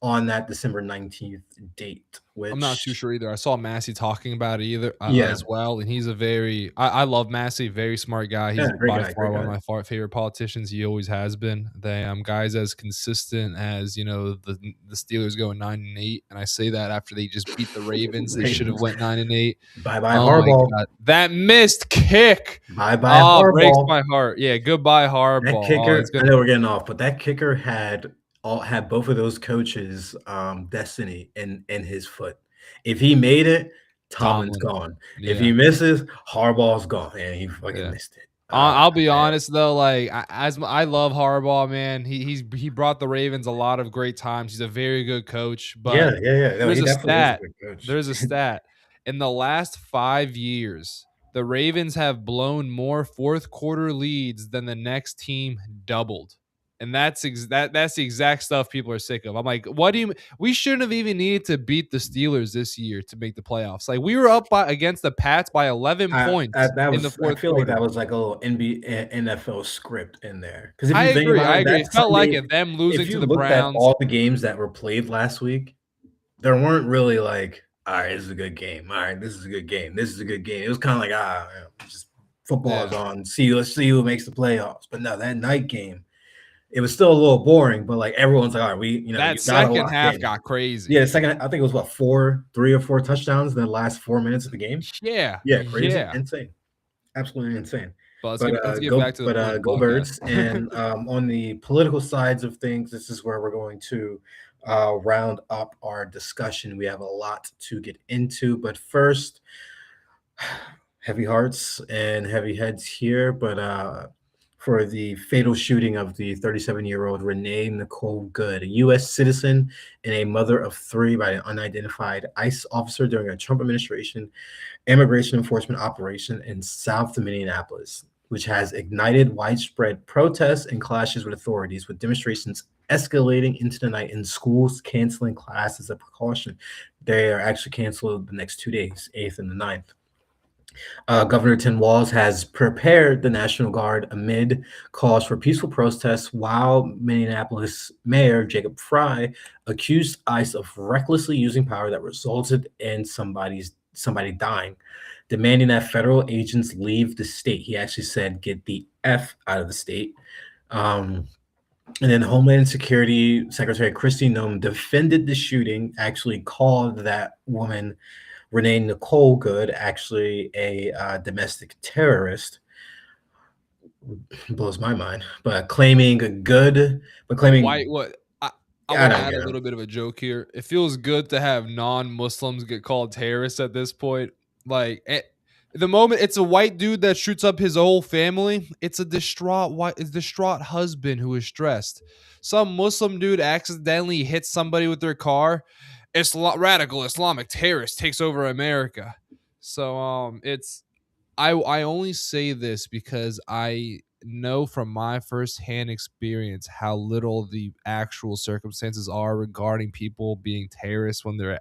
Speaker 1: on that December 19th date,
Speaker 2: I'm not too
Speaker 1: which,
Speaker 2: sure either. I saw Massey talking about it either
Speaker 1: yeah,
Speaker 2: as well, and he's a very I love Massey, very smart guy.
Speaker 1: yeah,
Speaker 2: He's
Speaker 1: great
Speaker 2: by
Speaker 1: guy,
Speaker 2: far
Speaker 1: great
Speaker 2: one of
Speaker 1: guy.
Speaker 2: my favorite politicians. He always has been. They guys as consistent as the Steelers going 9-8, and I say that after they just beat the Ravens. They should have
Speaker 1: Ravens.
Speaker 2: went 9-8.
Speaker 1: Bye bye,
Speaker 2: Oh my
Speaker 1: Harbaugh.
Speaker 2: god, that missed kick!
Speaker 1: Bye bye,
Speaker 2: Ah, breaks
Speaker 1: Harbaugh.
Speaker 2: my heart. Yeah, goodbye
Speaker 1: That
Speaker 2: Harbaugh. Oh, it's
Speaker 1: kicker, I
Speaker 2: gonna
Speaker 1: know we're getting off, but that kicker had both of those coaches' destiny in his foot. If he made it, Tomlin's
Speaker 2: Tomlin.
Speaker 1: gone. If
Speaker 2: Yeah,
Speaker 1: he misses, Harbaugh's gone, and he fucking
Speaker 2: yeah.
Speaker 1: missed it.
Speaker 2: I'll be
Speaker 1: Man.
Speaker 2: honest though, like I love Harbaugh, man. He brought the Ravens a lot of great times. He's a very good coach,
Speaker 1: Yeah,
Speaker 2: but
Speaker 1: yeah, yeah. No,
Speaker 2: there's
Speaker 1: he
Speaker 2: a
Speaker 1: definitely is a
Speaker 2: stat.
Speaker 1: good coach.
Speaker 2: There's a stat. In the last 5 years, the Ravens have blown more fourth quarter leads than the next team doubled. And that's the exact stuff people are sick of. I'm like, what do you? We shouldn't have even needed to beat the Steelers this year to make the playoffs. Like we were up against the Pats by 11 points in the
Speaker 1: I
Speaker 2: fourth
Speaker 1: feel like that
Speaker 2: quarter.
Speaker 1: was like a little NFL script in there. Because if
Speaker 2: I
Speaker 1: you think
Speaker 2: agree.
Speaker 1: about
Speaker 2: I
Speaker 1: it,
Speaker 2: agree.
Speaker 1: that
Speaker 2: It felt like
Speaker 1: Sunday,
Speaker 2: it. Them
Speaker 1: if
Speaker 2: losing to
Speaker 1: you
Speaker 2: the
Speaker 1: looked at
Speaker 2: Browns.
Speaker 1: all the games that were played last week, there weren't really like, all right, this is a good game. All right, this is a good game. This is a good game. It was kind of like, just football is
Speaker 2: Yeah.
Speaker 1: on. Let's see who makes the playoffs. But no, that night game, it was still a little boring. But like everyone's like, all right,
Speaker 2: That
Speaker 1: you got to
Speaker 2: second
Speaker 1: lock
Speaker 2: half
Speaker 1: in.
Speaker 2: got
Speaker 1: Yeah,
Speaker 2: crazy.
Speaker 1: the second, I think it was what 3 or 4 touchdowns in the last 4 minutes of the game.
Speaker 2: Yeah.
Speaker 1: Yeah, crazy,
Speaker 2: Yeah.
Speaker 1: insane, absolutely insane.
Speaker 2: But
Speaker 1: But
Speaker 2: let's get back to the point of the
Speaker 1: go
Speaker 2: podcast.
Speaker 1: birds! And on the political sides of things, this is where we're going to round up our discussion. We have a lot to get into, but first, heavy hearts and heavy heads here. But for the fatal shooting of the 37-year-old Renee Nicole Good, a U.S. citizen and a mother of three, by an unidentified ICE officer during a Trump administration immigration enforcement operation in South Minneapolis, which has ignited widespread protests and clashes with authorities, with demonstrations escalating into the night and schools canceling class as a precaution. They are actually canceled the next 2 days, 8th and the 9th. Governor Tim Walz has prepared the National Guard amid calls for peaceful protests, while Minneapolis Mayor Jacob Frey accused ICE of recklessly using power that resulted in somebody dying, demanding that federal agents leave the state. He actually said, "Get the F out of the state." Um, and then Homeland Security Secretary Kristi Noem defended the shooting, actually called that woman Renee Nicole Good actually a domestic terrorist. Blows my mind. But claiming good, but
Speaker 2: Why
Speaker 1: claiming
Speaker 2: what I
Speaker 1: I
Speaker 2: want to
Speaker 1: don't
Speaker 2: add a
Speaker 1: get him.
Speaker 2: little bit of a joke here. It feels good to have non-Muslims get called terrorists at this point. Like the moment it's a white dude that shoots up his whole family, it's a distraught husband who is stressed. Some Muslim dude accidentally hits somebody with their car. Radical Islamic terrorist takes over America. So it's I only say this because know from my firsthand experience how little the actual circumstances are regarding people being terrorists when they're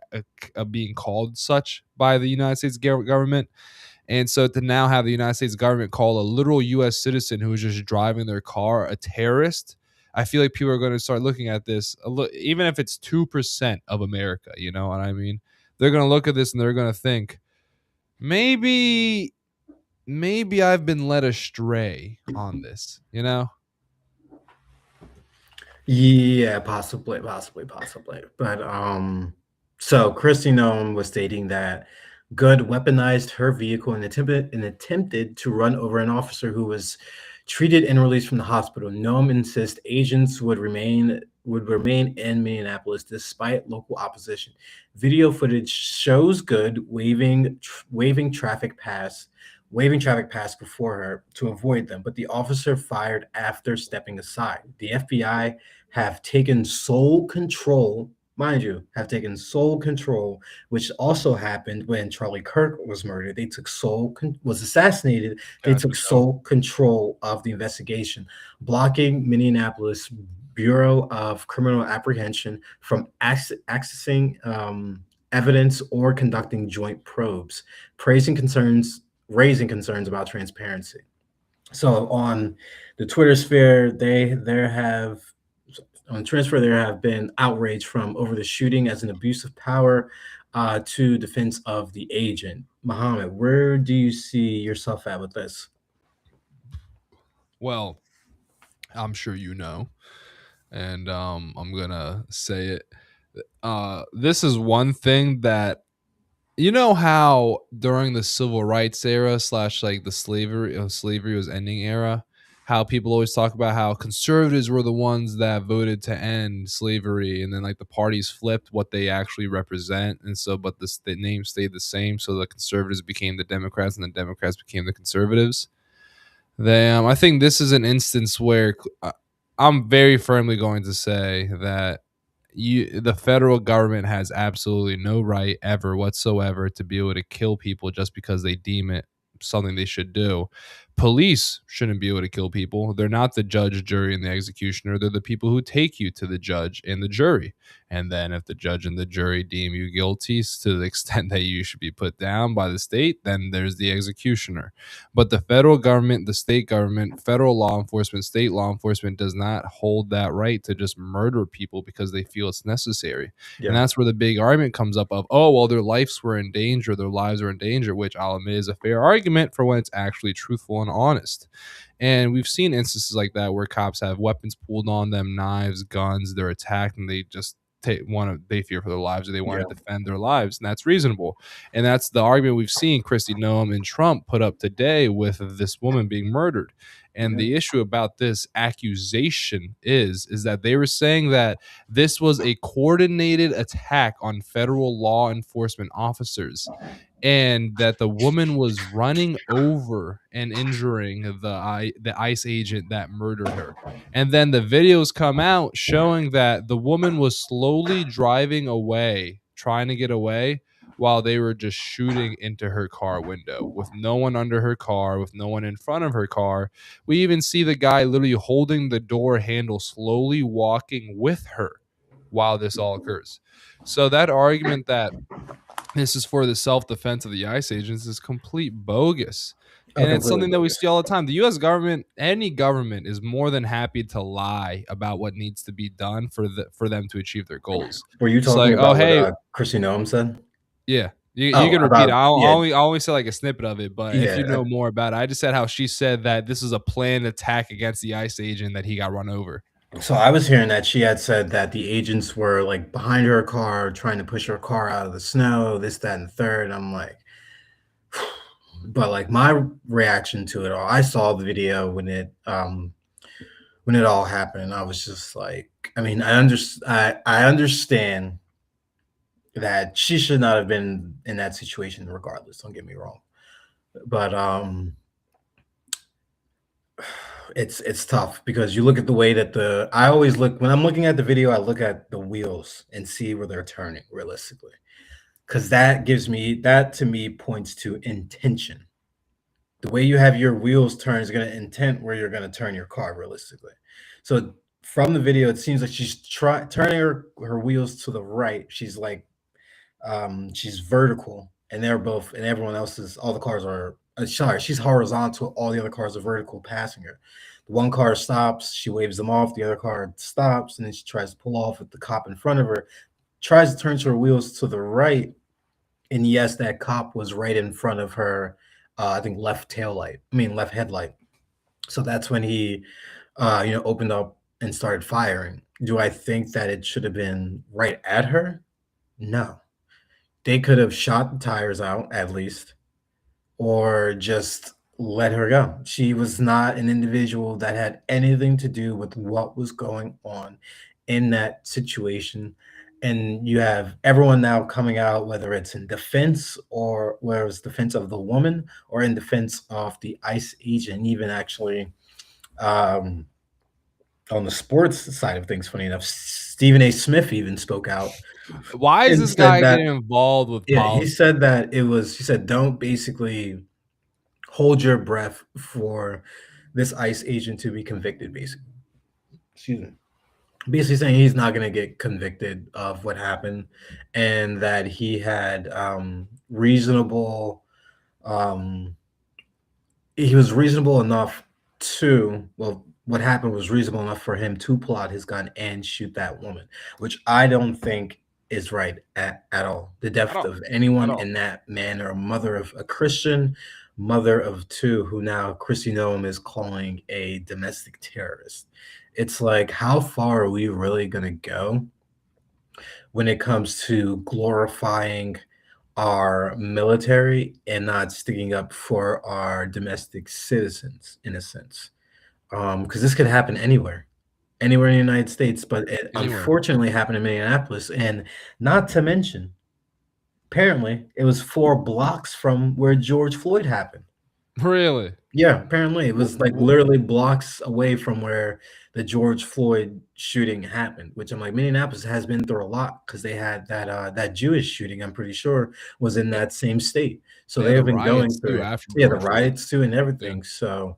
Speaker 2: being called such by the United States government. And so to now have the United States government call a literal U.S. citizen who is just driving their car a terrorist, I feel like people are going to start looking at this, even if it's 2% of America, you know what I mean? They're going to look at this and they're going to think, maybe, maybe I've been led astray on this, you know?
Speaker 1: Yeah, possibly. But so Christy Nome was stating that Good weaponized her vehicle and attempted to run over an officer who was treated and released from the hospital. Nome insists agents would remain in Minneapolis despite local opposition. Video footage shows Good waving traffic past before her to avoid them, but the officer fired after stepping aside. The FBI have taken sole control, mind you, have taken sole control, which also happened when Charlie Kirk was murdered. They took was assassinated. They
Speaker 2: Gotcha.
Speaker 1: took sole control of the investigation, blocking Minneapolis Bureau of Criminal Apprehension from accessing evidence or conducting joint probes, raising concerns about transparency. So the Twitter sphere, they there have on transfer there have been outrage from over the shooting as an abuse of power to defense of the agent. Mohammed, where do you see yourself at with this?
Speaker 2: Well, I'm sure you know, and I'm gonna say it. This is one thing that, you know how during the civil rights era slash like the slavery was ending era, how people always talk about how conservatives were the ones that voted to end slavery, and then like the parties flipped what they actually represent, and so but the name stayed the same, so the conservatives became the Democrats and the Democrats became the conservatives. I think this is an instance where I'm very firmly going to say that the federal government has absolutely no right ever whatsoever to be able to kill people just because they deem it something they should do. Police shouldn't be able to kill people. They're not the judge, jury, and the executioner. They're the people who take you to the judge and the jury. And then if the judge and the jury deem you guilty to the extent that you should be put down by the state, then there's the executioner. But the federal government, the state government, federal law enforcement, state law enforcement does not hold that right to just murder people because they feel it's necessary. And
Speaker 1: Yeah,
Speaker 2: that's where the big argument comes up of, oh, well, their lives were in danger, their lives were in danger, which I'll admit is a fair argument for when it's actually truthful and honest. And we've seen instances like that where cops have weapons pulled on them, knives, guns, they're attacked, and they just they fear for their lives, or they want
Speaker 1: yeah,
Speaker 2: to defend their lives, and that's reasonable. And that's the argument we've seen Christy Noem and Trump put up today with this woman being murdered. And
Speaker 1: yeah,
Speaker 2: the issue about this accusation is that they were saying that this was a coordinated attack on federal law enforcement officers, and that the woman was running over and injuring the ICE agent that murdered her. And then the videos come out showing that the woman was slowly driving away, trying to get away, while they were just shooting into her car window with no one under her car, with no one in front of her car. We even see the guy literally holding the door handle, slowly walking with her while this all occurs. So that argument that this is for the self-defense of the ICE agents is complete bogus.
Speaker 1: oh,
Speaker 2: And it's
Speaker 1: completely
Speaker 2: something that we
Speaker 1: bogus.
Speaker 2: see all the time. The US government, any government, is more than happy to lie about what needs to be done for them to achieve their goals.
Speaker 1: Were you
Speaker 2: It's
Speaker 1: talking
Speaker 2: like, oh
Speaker 1: about what
Speaker 2: hey,
Speaker 1: Christy Noem said?
Speaker 2: yeah, you
Speaker 1: Oh,
Speaker 2: can repeat it.
Speaker 1: about yeah,
Speaker 2: I'll only say like a snippet of it, but if you
Speaker 1: yeah.
Speaker 2: know more about it, I just said how she said that this is a planned attack against the ICE agent that he got run over.
Speaker 1: So I was hearing that she had said that the agents were like behind her car, trying to push her car out of the snow, this, that, and the third. I'm like, but like my reaction to it all, I saw the video when it all happened. I was just like, I mean, I understand that she should not have been in that situation regardless. Don't get me wrong, but it's tough because you look at the way that the I always look when I'm looking at the video, I look at the wheels and see where they're turning realistically, because that to me points to intention. The way you have your wheels turned is going to intent where you're going to turn your car realistically. So from the video, it seems like she's turning her wheels to the right. She's like she's vertical, and they're both, and everyone else is, all the cars are, sorry, she's horizontal, all the other cars are vertical passing her. The one car stops, she waves them off, the other car stops, and then she tries to pull off with the cop in front of her, tries to turn her wheels to the right, and yes, that cop was right in front of her, I think left tail light, I mean left headlight. So that's when he opened up and started firing. Do I think that it should have been right at her? No. They could have shot the tires out at least, or just let her go. She was not an individual that had anything to do with what was going on in that situation. And you have everyone now coming out, whether it's in defense or whether it's defense of the woman or in defense of the ICE agent, even actually um, on the sports side of things, funny enough, Stephen A. Smith even spoke out
Speaker 2: Why is
Speaker 1: and
Speaker 2: this
Speaker 1: said
Speaker 2: guy
Speaker 1: that,
Speaker 2: getting involved with
Speaker 1: yeah, he
Speaker 2: politics?
Speaker 1: said that it was, he said, don't basically hold your breath for this ICE agent to be convicted, basically. Excuse me. Basically saying he's not going to get convicted of what happened, and that he had reasonable um, he was reasonable enough to, well, what happened was reasonable enough for him to pull out his gun and shoot that woman, which I don't think is right at all. The
Speaker 2: At
Speaker 1: death
Speaker 2: all.
Speaker 1: of
Speaker 2: At
Speaker 1: anyone
Speaker 2: all.
Speaker 1: in that manner, mother of a Christian, mother of two, who now Christy Noam is calling a domestic terrorist. It's like, how far are we really going to go when it comes to glorifying our military and not sticking up for our domestic citizens in a sense? Because this could happen anywhere in the United States, but it
Speaker 2: Anywhere.
Speaker 1: unfortunately happened in Minneapolis. And not to mention, apparently, it was 4 blocks from where George Floyd happened.
Speaker 2: Really?
Speaker 1: Yeah, apparently it was like
Speaker 2: W-
Speaker 1: literally blocks away from where the George Floyd shooting happened, which I'm like, Minneapolis has been through a lot because they had that Jewish shooting, I'm pretty sure, was in
Speaker 2: They
Speaker 1: that same state. So
Speaker 2: they had
Speaker 1: they
Speaker 2: the
Speaker 1: have been going
Speaker 2: riots
Speaker 1: through
Speaker 2: too
Speaker 1: it.
Speaker 2: after
Speaker 1: Yeah, the
Speaker 2: George Floyd.
Speaker 1: riots too and
Speaker 2: Yeah.
Speaker 1: everything. So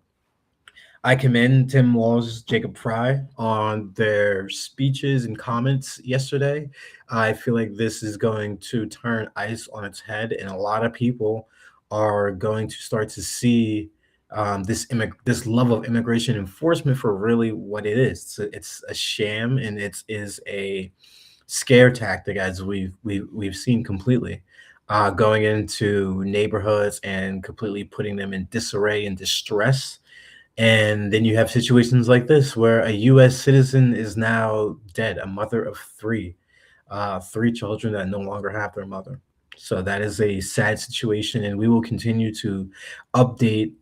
Speaker 1: I commend Tim Walz, Jacob Fry on their speeches and comments yesterday. I feel like this is going to turn ICE on its head, and a lot of people are going to start to see this level of immigration enforcement for really what it is. It's a sham, and it is a scare tactic, as we've seen completely. Going into neighborhoods and completely putting them in disarray and distress, and then you have situations like this where a U.S. citizen is now dead, a mother of three children that no longer have their mother. So that is a sad situation, and we will continue to update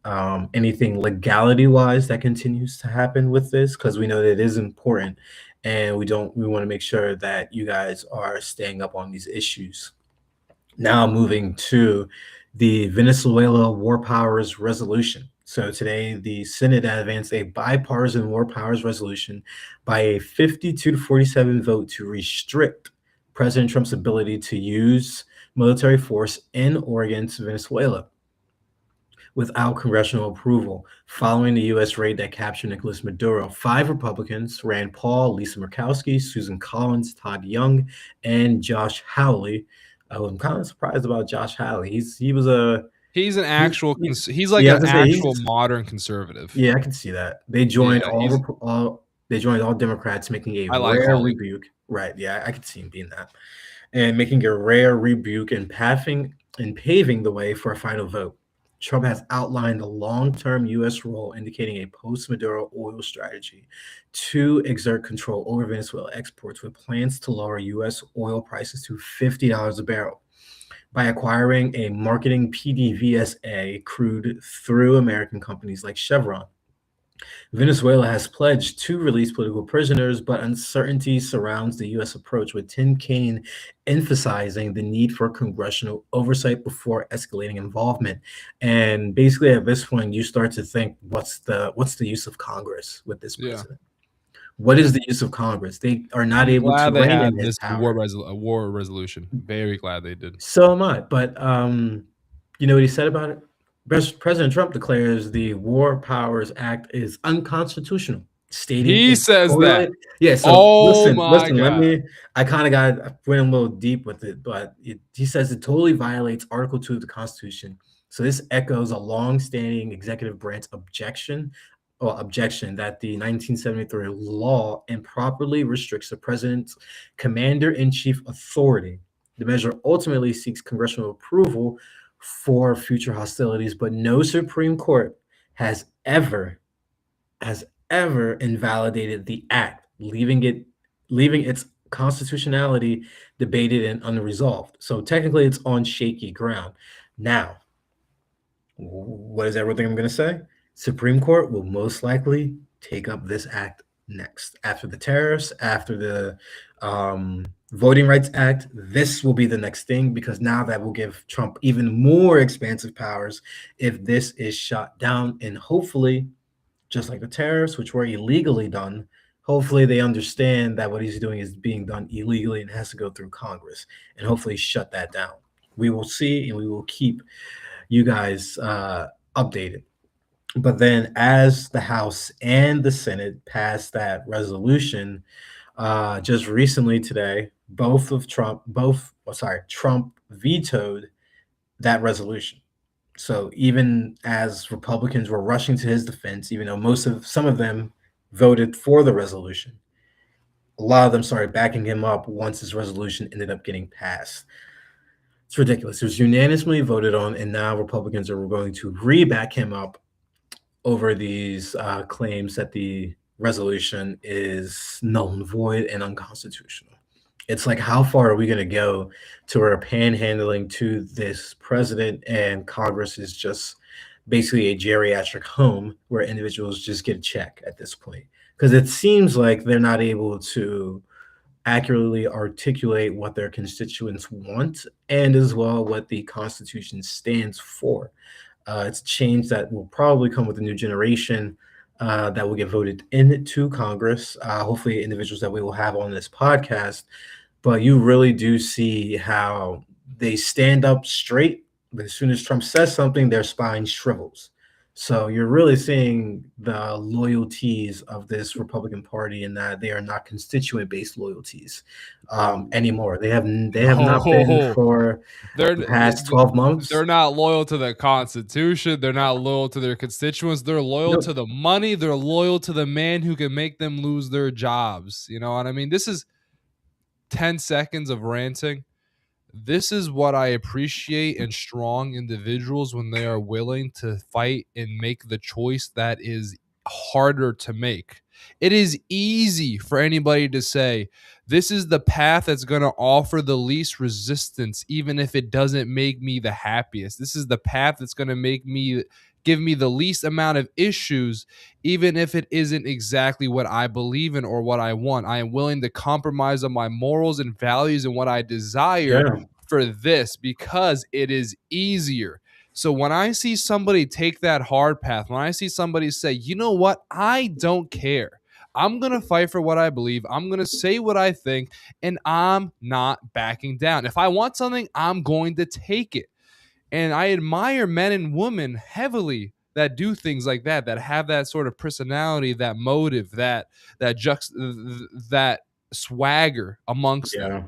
Speaker 1: anything legality wise that continues to happen with this, because we know that it is important, and we want to make sure that you guys are staying up on these issues. Now moving to the Venezuela War Powers Resolution. So today, the Senate advanced a bipartisan war powers resolution by a 52-47 vote to restrict President Trump's ability to use military force in or against Venezuela without congressional approval. Following the U.S. raid that captured Nicolas Maduro, 5 Republicans, Rand Paul, Lisa Murkowski, Susan Collins, Todd Young, and Josh Hawley. I'm kind of surprised about Josh Hawley. He was a
Speaker 2: He's an
Speaker 1: he's,
Speaker 2: actual
Speaker 1: he,
Speaker 2: he's like
Speaker 1: yeah, I
Speaker 2: an
Speaker 1: was gonna say
Speaker 2: actual
Speaker 1: he's,
Speaker 2: modern conservative.
Speaker 1: yeah, I can see that. They joined
Speaker 2: Yeah, he's
Speaker 1: they joined all Democrats, making a
Speaker 2: I like
Speaker 1: rare
Speaker 2: Holly.
Speaker 1: rebuke. Right? Yeah, I could see him being that, and making a rare rebuke and paving the way for a final vote. Trump has outlined the long-term U.S. role, indicating a post-Maduro oil strategy to exert control over Venezuela exports, with plans to lower U.S. oil prices to $50 a barrel by acquiring a marketing PDVSA crude through American companies like Chevron. Venezuela has pledged to release political prisoners, but uncertainty surrounds the U.S. approach, with Tim Kaine emphasizing the need for congressional oversight before escalating involvement. And basically, at this point, you start to think, what's the use of Congress with this
Speaker 2: Yeah.
Speaker 1: president? What
Speaker 2: Yeah.
Speaker 1: is the use of Congress? They are not
Speaker 2: I'm
Speaker 1: able to
Speaker 2: glad they
Speaker 1: rein
Speaker 2: had
Speaker 1: in his
Speaker 2: this
Speaker 1: power.
Speaker 2: war resolution. Very glad they did.
Speaker 1: So am I. But you know what he said about it? President Trump declares the War Powers Act is unconstitutional, stating
Speaker 2: He
Speaker 1: it
Speaker 2: says
Speaker 1: totally.
Speaker 2: that.
Speaker 1: Yeah. So
Speaker 2: Oh
Speaker 1: listen,
Speaker 2: my
Speaker 1: listen. Let
Speaker 2: God.
Speaker 1: me. I kind of went a little deep with it, but he says it totally violates Article 2 of the Constitution. So this echoes a long-standing executive branch objection that the 1973 law improperly restricts the president's commander-in-chief authority. The measure ultimately seeks congressional approval for future hostilities, but no Supreme Court has ever has ever invalidated the act, leaving its constitutionality debated and unresolved. So technically, it's on shaky ground. Now, what is everything I'm going to say? Supreme Court will most likely take up this act next. After the tariffs, after the Voting Rights Act, this will be the next thing because now that will give Trump even more expansive powers if this is shot down. And hopefully, just like the tariffs, which were illegally done, hopefully they understand that what he's doing is being done illegally and has to go through Congress and hopefully shut that down. We will see and we will keep you guys updated. But then, as the House and the Senate passed that resolution just recently today, Trump vetoed that resolution. So even as Republicans were rushing to his defense, even though some of them voted for the resolution, a lot of them started backing him up once his resolution ended up getting passed. It's ridiculous. It was unanimously voted on, and now Republicans are going to re-back him up over these claims that the resolution is null and void and unconstitutional. It's like, how far are we going to go to where panhandling to this president and Congress is just basically a geriatric home where individuals just get a check at this point? Because it seems like they're not able to accurately articulate what their constituents want and as well what the Constitution stands for. It's a change that will probably come with a new generation that will get voted into Congress. Hopefully, individuals that we will have on this podcast. But you really do see how they stand up straight, but as soon as Trump says something, their spine shrivels. So you're really seeing the loyalties of this Republican Party in that they are not constituent-based loyalties anymore. They have not been
Speaker 2: No,
Speaker 1: for
Speaker 2: they're
Speaker 1: the past 12 months.
Speaker 2: they're not loyal to the Constitution. They're not loyal to their constituents. They're loyal to
Speaker 1: Nope.
Speaker 2: the money. They're loyal to the man who can make them lose their jobs. You know what I mean? This is 10 seconds of ranting. This is what I appreciate in strong individuals when they are willing to fight and make the choice that is harder to make. It is easy for anybody to say, this is the path that's going to offer the least resistance, even if it doesn't make me the happiest. This is the path that's going to give me the least amount of issues, even if it isn't exactly what I believe in or what I want. I am willing to compromise on my morals and values and what I desire
Speaker 1: Yeah.
Speaker 2: for this because it is easier. So when I see somebody take that hard path, when I see somebody say, you know what, I don't care. I'm going to fight for what I believe. I'm going to say what I think, and I'm not backing down. If I want something, I'm going to take it. And I admire men and women heavily that do things like that have that sort of personality, that motive, that swagger amongst them.
Speaker 1: Yeah.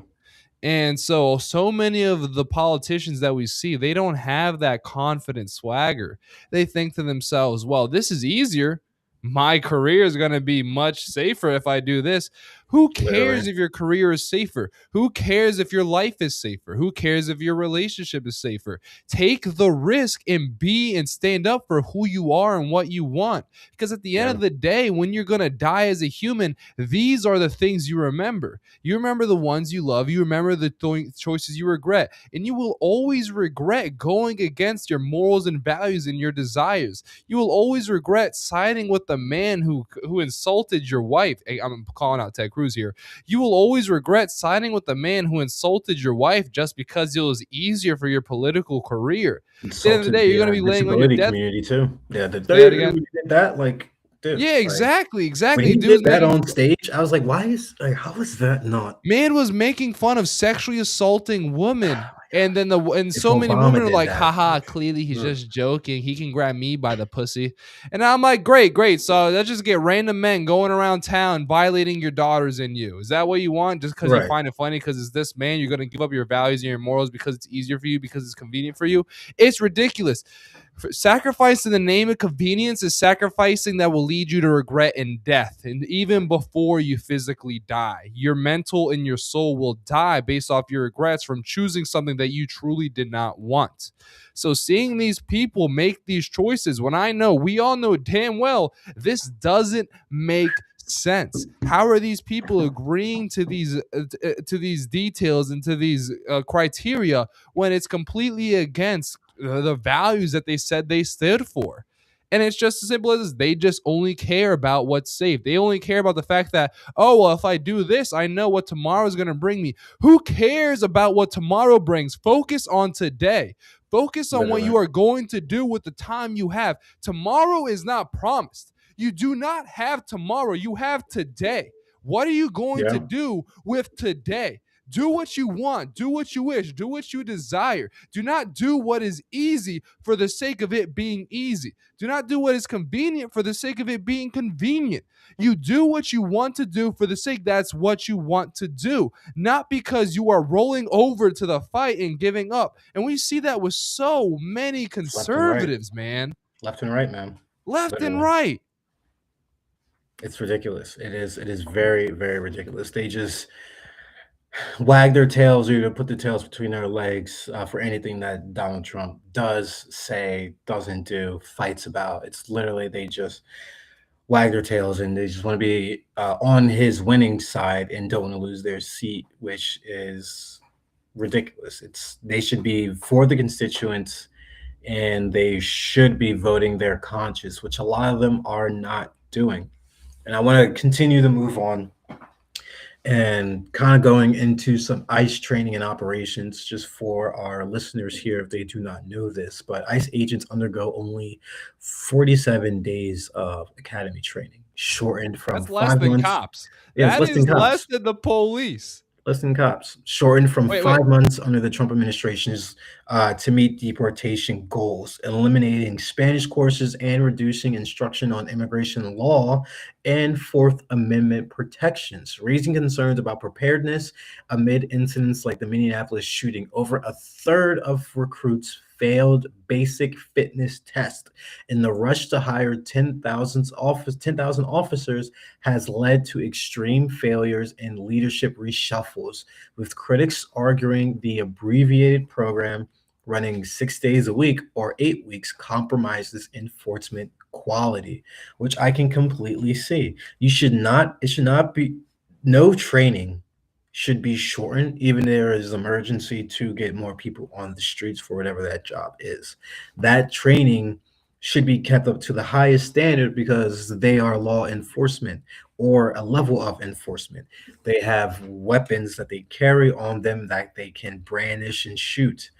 Speaker 2: And so many of the politicians that we see, they don't have that confident swagger. They think to themselves, well, this is easier. My career is going to be much safer if I do this. Who cares
Speaker 1: Literally.
Speaker 2: if your career is safer? Who cares if your life is safer? Who cares if your relationship is safer? Take the risk and be and stand up for who you are and what you want. Because at the end
Speaker 1: Yeah.
Speaker 2: of the day, when you're going to die as a human, these are the things you remember. You remember the ones you love. You remember the choices you regret. And you will always regret going against your morals and values and your desires. You will always regret siding with the man who insulted your wife. Hey, I'm calling out Ted Cruz here. You will always regret siding with the man who insulted your wife just because it was easier for your political career. At the end of the
Speaker 1: Insulted
Speaker 2: day, you're
Speaker 1: the
Speaker 2: going to be laying on your
Speaker 1: disability
Speaker 2: death.
Speaker 1: community too. Yeah,
Speaker 2: Say that again.
Speaker 1: we did that. Like, dude,
Speaker 2: Yeah,
Speaker 1: like
Speaker 2: exactly,
Speaker 1: when
Speaker 2: exactly.
Speaker 1: he
Speaker 2: Dude
Speaker 1: did
Speaker 2: was
Speaker 1: that
Speaker 2: making
Speaker 1: on stage, I was like, why is like how is that not?
Speaker 2: Man was making fun of sexually assaulting
Speaker 1: Oh
Speaker 2: women And then and
Speaker 1: If
Speaker 2: so many
Speaker 1: Obama
Speaker 2: women are
Speaker 1: did
Speaker 2: like,
Speaker 1: that,
Speaker 2: haha, clearly he's
Speaker 1: ugh,
Speaker 2: just joking. He can grab me by the pussy. And I'm like, great, great. So let's just get random men going around town violating your daughters and you. Is that what you want? Just because you
Speaker 1: right,
Speaker 2: find it funny because it's this man, you're going to give up your values and your morals because it's easier for you, because it's convenient for you? It's ridiculous. Sacrifice in the name of convenience is sacrificing that will lead you to regret and death. And even before you physically die, your mental and your soul will die based off your regrets from choosing something that you truly did not want. So, seeing these people make these choices, when I know, we all know damn well, this doesn't make sense. How are these people agreeing to these details and to these criteria when it's completely against the values that they said they stood for? And it's just as simple as they just only care about what's safe. They only care about the fact that, oh, well, if I do this, I know what tomorrow is going to bring me. Who cares about what tomorrow brings? Focus on today. Focus on what
Speaker 1: literally,
Speaker 2: you are going to do with the time you have. Tomorrow is not promised. You do not have tomorrow. You have today. What are you going to
Speaker 1: yeah,
Speaker 2: do with today? Do what you want. Do what you wish. Do what you desire. Do not do what is easy for the sake of it being easy. Do not do what is convenient for the sake of it being convenient. You do what you want to do for the sake that's what you want to do, not because you are rolling over to the fight and giving up. And we see that with so many
Speaker 1: it's
Speaker 2: conservatives, man,
Speaker 1: left and right, man,
Speaker 2: left and
Speaker 1: literally.
Speaker 2: right.
Speaker 1: It's ridiculous. It is very, very ridiculous. They just wag their tails or put the tails between their legs for anything that Donald Trump does say, doesn't do, fights about. It's literally they just wag their tails and they just want to be on his winning side and don't want to lose their seat, which is ridiculous. It's they should be for the constituents and they should be voting their conscience, which a lot of them are not doing. And I want to continue to move on and kind of going into some ICE training and operations just for our listeners here if they do not know this. But ICE agents undergo only 47 days of academy training, shortened from
Speaker 2: That's less
Speaker 1: five
Speaker 2: than
Speaker 1: months.
Speaker 2: cops.
Speaker 1: Yeah, it's
Speaker 2: That
Speaker 1: less than
Speaker 2: is less
Speaker 1: cops.
Speaker 2: than the police.
Speaker 1: Less than cops, shortened from
Speaker 2: Wait, wait.
Speaker 1: 5 months under the Trump administration's to meet deportation goals, eliminating Spanish courses and reducing instruction on immigration law and Fourth Amendment protections, raising concerns about preparedness amid incidents like the Minneapolis shooting. Over a third of recruits failed basic fitness test in the rush to hire 10,000 officers has led to extreme failures and leadership reshuffles, with critics arguing the abbreviated program running 6 days a week or 8 weeks compromises enforcement quality, which I can completely see. It should not be, no training should be shortened, even if there is emergency to get more people on the streets for whatever that job is. That training should be kept up to the highest standard because they are law enforcement or a level of enforcement. They have weapons that they carry on them that they can brandish and shoot.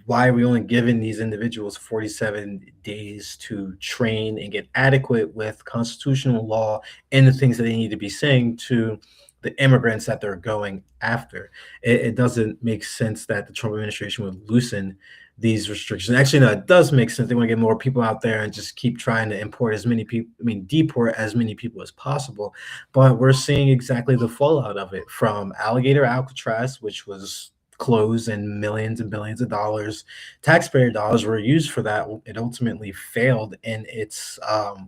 Speaker 1: Why are we only giving these individuals 47 days to train and get adequate with constitutional law and the things that they need to be saying to the immigrants that they're going after? It doesn't make sense that the Trump administration would loosen these restrictions. Actually, no, it does make sense. They want to get more people out there and just keep trying to import as many people, I mean, deport as many people as possible. But we're seeing exactly the fallout of it from Alligator Alcatraz, which was closed and millions and billions of dollars, taxpayer dollars were used for that. It ultimately failed in its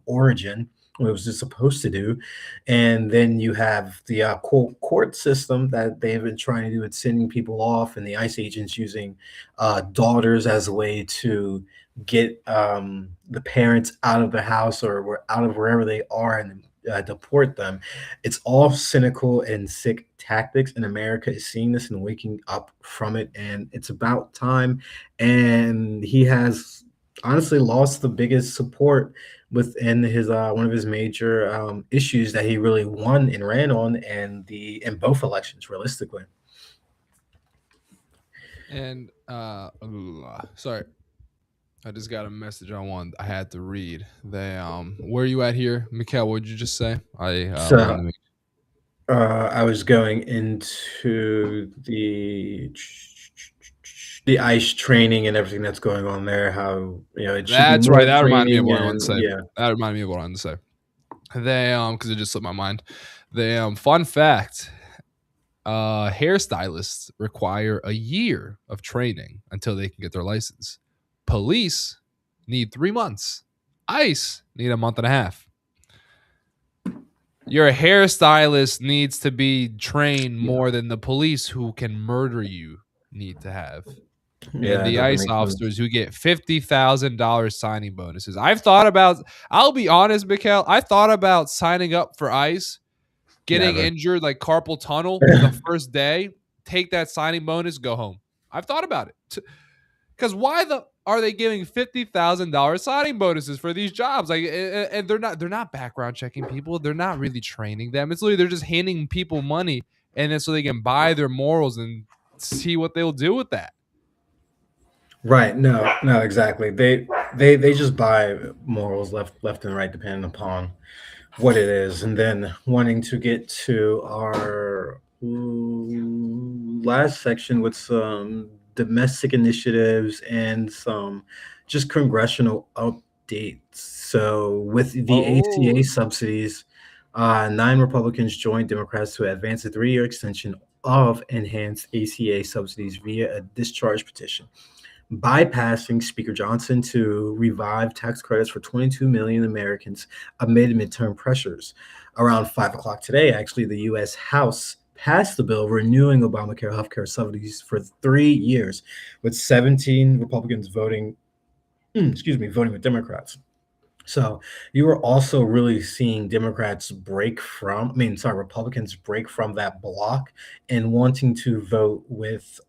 Speaker 1: origin, what it was just supposed to do. And then you have the court system that they've been trying to do with sending people off, and the ICE agents using daughters as a way to get the parents out of the house or out of wherever they are and deport them. It's all cynical and sick tactics, and America is seeing this and waking up from it. And it's about time. And he has honestly lost the biggest support within his one of his major issues that he really won and ran on in both elections, realistically.
Speaker 2: And sorry, I just got a message I had to read. They where are you at here, Mikhail? What did you just say? I wanted
Speaker 1: So
Speaker 2: to make.
Speaker 1: I was going into the the ICE training and everything that's going on there. How it should be
Speaker 2: That's right.
Speaker 1: more
Speaker 2: That reminded me of
Speaker 1: training
Speaker 2: what I wanted to
Speaker 1: and
Speaker 2: say.
Speaker 1: yeah,
Speaker 2: That reminded me of what I wanted to say. They because it just slipped my mind. They fun fact: hairstylists require a year of training until they can get their license. Police need 3 months. ICE need a month and a half. Your hairstylist needs to be trained
Speaker 1: yeah,
Speaker 2: more than the police who can murder you need to have. And
Speaker 1: yeah. It
Speaker 2: the
Speaker 1: doesn't
Speaker 2: ICE
Speaker 1: make sense.
Speaker 2: officers who get $50,000 signing bonuses. I've thought about, I'll be honest, Mikhail, I thought about signing up for ICE, getting
Speaker 1: Never.
Speaker 2: injured like carpal tunnel the first day, take that signing bonus, go home. I've thought about it. Because why the are they giving $50,000 signing bonuses for these jobs? Like, and they're not background checking people. They're not really training them. It's literally they're just handing people money, and then so they can buy their morals and see what they'll do with that.
Speaker 1: Right. No, no, exactly. They just buy morals left and right depending upon what it is. And then wanting to get to our last section with some domestic initiatives and some just congressional updates. So with the ACA
Speaker 2: Oh,
Speaker 1: subsidies, 9 Republicans joined Democrats to advance a 3-year extension of enhanced ACA subsidies via a discharge petition, bypassing Speaker Johnson to revive tax credits for 22 million Americans amid midterm pressures. Around 5 o'clock today, actually, the U.S. House passed the bill renewing Obamacare healthcare subsidies for 3 years, with 17 Republicans voting, voting with Democrats. So you were also really seeing Republicans break from that block and wanting to vote with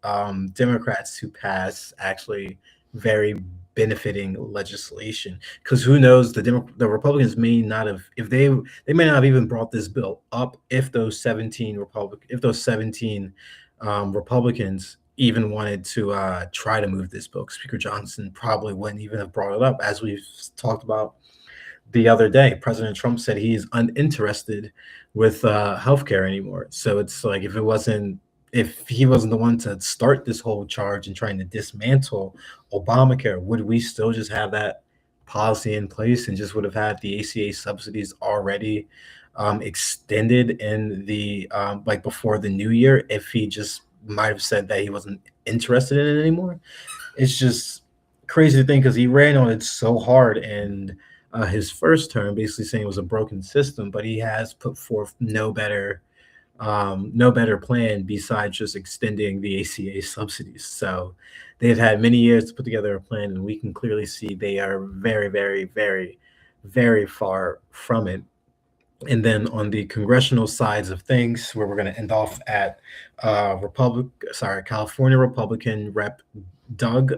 Speaker 1: Democrats to pass actually very benefiting legislation. Because who knows, the Republicans may not have, if they may not have even brought this bill up if those 17 Republicans even wanted to try to move this bill. Speaker Johnson probably wouldn't even have brought it up, as we've talked about the other day. President Trump said he's uninterested with healthcare anymore. So it's like if he wasn't the one to start this whole charge and trying to dismantle Obamacare, would we still just have that policy in place and just would have had the ACA subsidies already extended in the like before the new year if he just might have said that he wasn't interested in it anymore? It's just crazy to think because he ran on it so hard and his first term, basically saying it was a broken system, but he has put forth no better plan besides just extending the ACA subsidies. So they've had many years to put together a plan, and we can clearly see they are very, very, very, very far from it. And then on the congressional sides of things, where we're going to end off at California Republican Rep Doug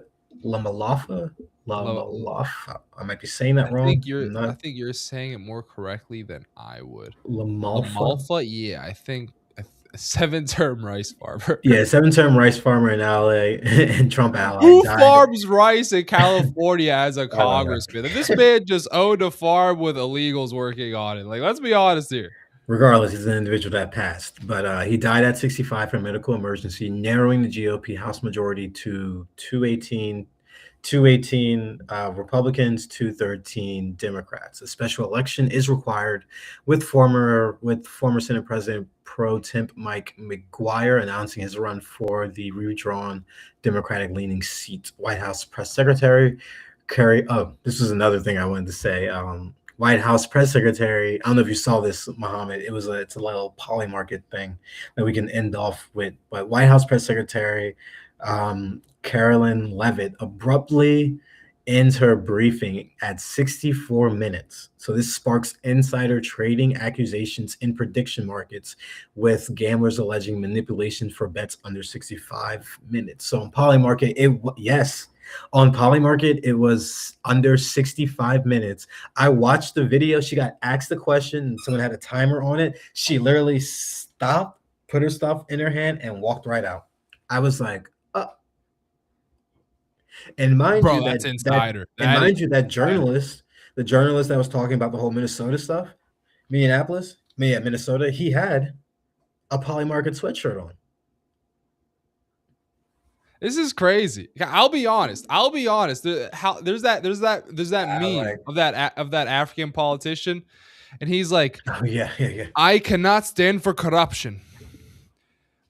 Speaker 1: Lamalafa.
Speaker 2: La-
Speaker 1: Lamalafa. I might be saying that wrong. I'm
Speaker 2: I
Speaker 1: not
Speaker 2: think you're saying it more correctly than I would.
Speaker 1: Lamalfa.
Speaker 2: Lamalfa, yeah, I think a 7-term rice farmer.
Speaker 1: Yeah, 7-term rice farmer in LA and Trump ally
Speaker 2: Who
Speaker 1: died.
Speaker 2: farms rice in California as a
Speaker 1: I don't know.
Speaker 2: congressman? This man just owned a farm with illegals working on it. Like, let's be honest here.
Speaker 1: Regardless, he's an individual that passed, but he died at 65 from a medical emergency, narrowing the GOP House majority to 218 Republicans, 213 Democrats. A special election is required, with former Senate President pro temp Mike McGuire announcing his run for the redrawn Democratic-leaning seat. White House Press Secretary Kerry. Oh, this was another thing I wanted to say. White House press secretary. I don't know if you saw this, Mohammed. It's a little Polymarket thing that we can end off with. But White House press secretary Carolyn Levitt abruptly ends her briefing at 64 minutes. So this sparks insider trading accusations in prediction markets, with gamblers alleging manipulation for bets under 65 minutes. So on Polymarket, yes. On Polymarket, it was under 65 minutes. I watched the video. She got asked the question, and someone had a timer on it. She literally stopped, put her stuff in her hand, and walked right out. I was like, and mind you
Speaker 2: Bro, that's
Speaker 1: that
Speaker 2: insider.
Speaker 1: and
Speaker 2: That is
Speaker 1: mind you that
Speaker 2: insider.
Speaker 1: the journalist that was talking about the whole Minnesota stuff, Minnesota, he had a Poly Market sweatshirt on.
Speaker 2: This is crazy. I'll be honest. There's that meme
Speaker 1: Like,
Speaker 2: of that African politician, and he's like,
Speaker 1: oh yeah, yeah, yeah,
Speaker 2: I cannot stand for corruption,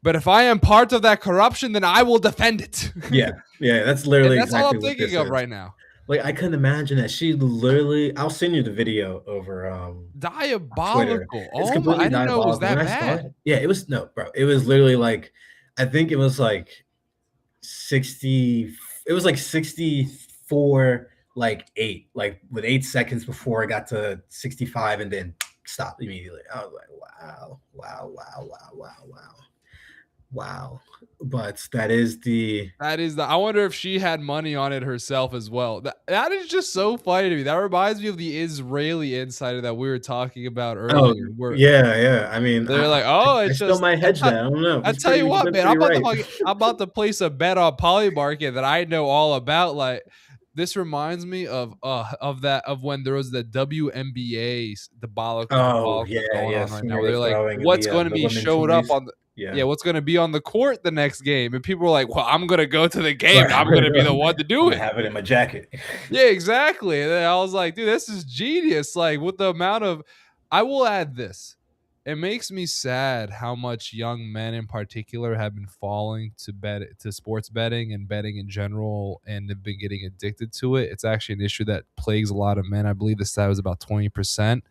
Speaker 2: but if I am part of that corruption, then I will defend it.
Speaker 1: yeah, yeah. That's
Speaker 2: And
Speaker 1: literally
Speaker 2: that's all
Speaker 1: exactly
Speaker 2: I'm
Speaker 1: what
Speaker 2: thinking
Speaker 1: this
Speaker 2: of
Speaker 1: is.
Speaker 2: right now.
Speaker 1: Like, I couldn't imagine that she literally. I'll send you the video over Twitter.
Speaker 2: Diabolical.
Speaker 1: It's
Speaker 2: Oh my!
Speaker 1: completely
Speaker 2: I didn't know it was
Speaker 1: diabolical. When
Speaker 2: that
Speaker 1: I saw
Speaker 2: bad.
Speaker 1: it, yeah, it was no, bro. It was literally like, I think it was like 60. It was like 64, like 8, like with 8 seconds before it got to 65, and then stopped immediately. I was like, wow, wow, wow, wow, wow, wow, wow. But that is the
Speaker 2: That is the. I wonder if she had money on it herself as well. That is just so funny to me. That reminds me of the Israeli insider that we were talking about
Speaker 1: oh
Speaker 2: earlier, where
Speaker 1: yeah, yeah. I mean,
Speaker 2: they're like, "Oh,
Speaker 1: I
Speaker 2: it's
Speaker 1: still
Speaker 2: just."
Speaker 1: might hedge that. I don't know.
Speaker 2: I
Speaker 1: He's
Speaker 2: tell you
Speaker 1: pretty. He's
Speaker 2: what,
Speaker 1: been
Speaker 2: man,
Speaker 1: pretty right.
Speaker 2: I'm about to place a bet on Polymarket that I know all about. Like, this reminds me of when there was the WNBA
Speaker 1: Oh
Speaker 2: debacle
Speaker 1: yeah,
Speaker 2: going on
Speaker 1: yes.
Speaker 2: right
Speaker 1: When
Speaker 2: now,
Speaker 1: they
Speaker 2: where
Speaker 1: were
Speaker 2: they're like,
Speaker 1: throwing
Speaker 2: what's going to
Speaker 1: the
Speaker 2: be
Speaker 1: women's
Speaker 2: showed up
Speaker 1: movies.
Speaker 2: on the
Speaker 1: Yeah.
Speaker 2: yeah, what's going to be on the court the next game? And people were like, well, I'm going to go to the game.
Speaker 1: Right,
Speaker 2: I'm going
Speaker 1: right,
Speaker 2: to be the
Speaker 1: right.
Speaker 2: one to
Speaker 1: I'm
Speaker 2: do
Speaker 1: gonna
Speaker 2: it.
Speaker 1: have it in my jacket.
Speaker 2: Yeah, exactly. And then I was like, dude, this is genius. Like, with the amount of, I will add this. It makes me sad how much young men in particular have been falling to sports betting and betting in general, and have been getting addicted to it. It's actually an issue that plagues a lot of men. I believe the stat was about 20%.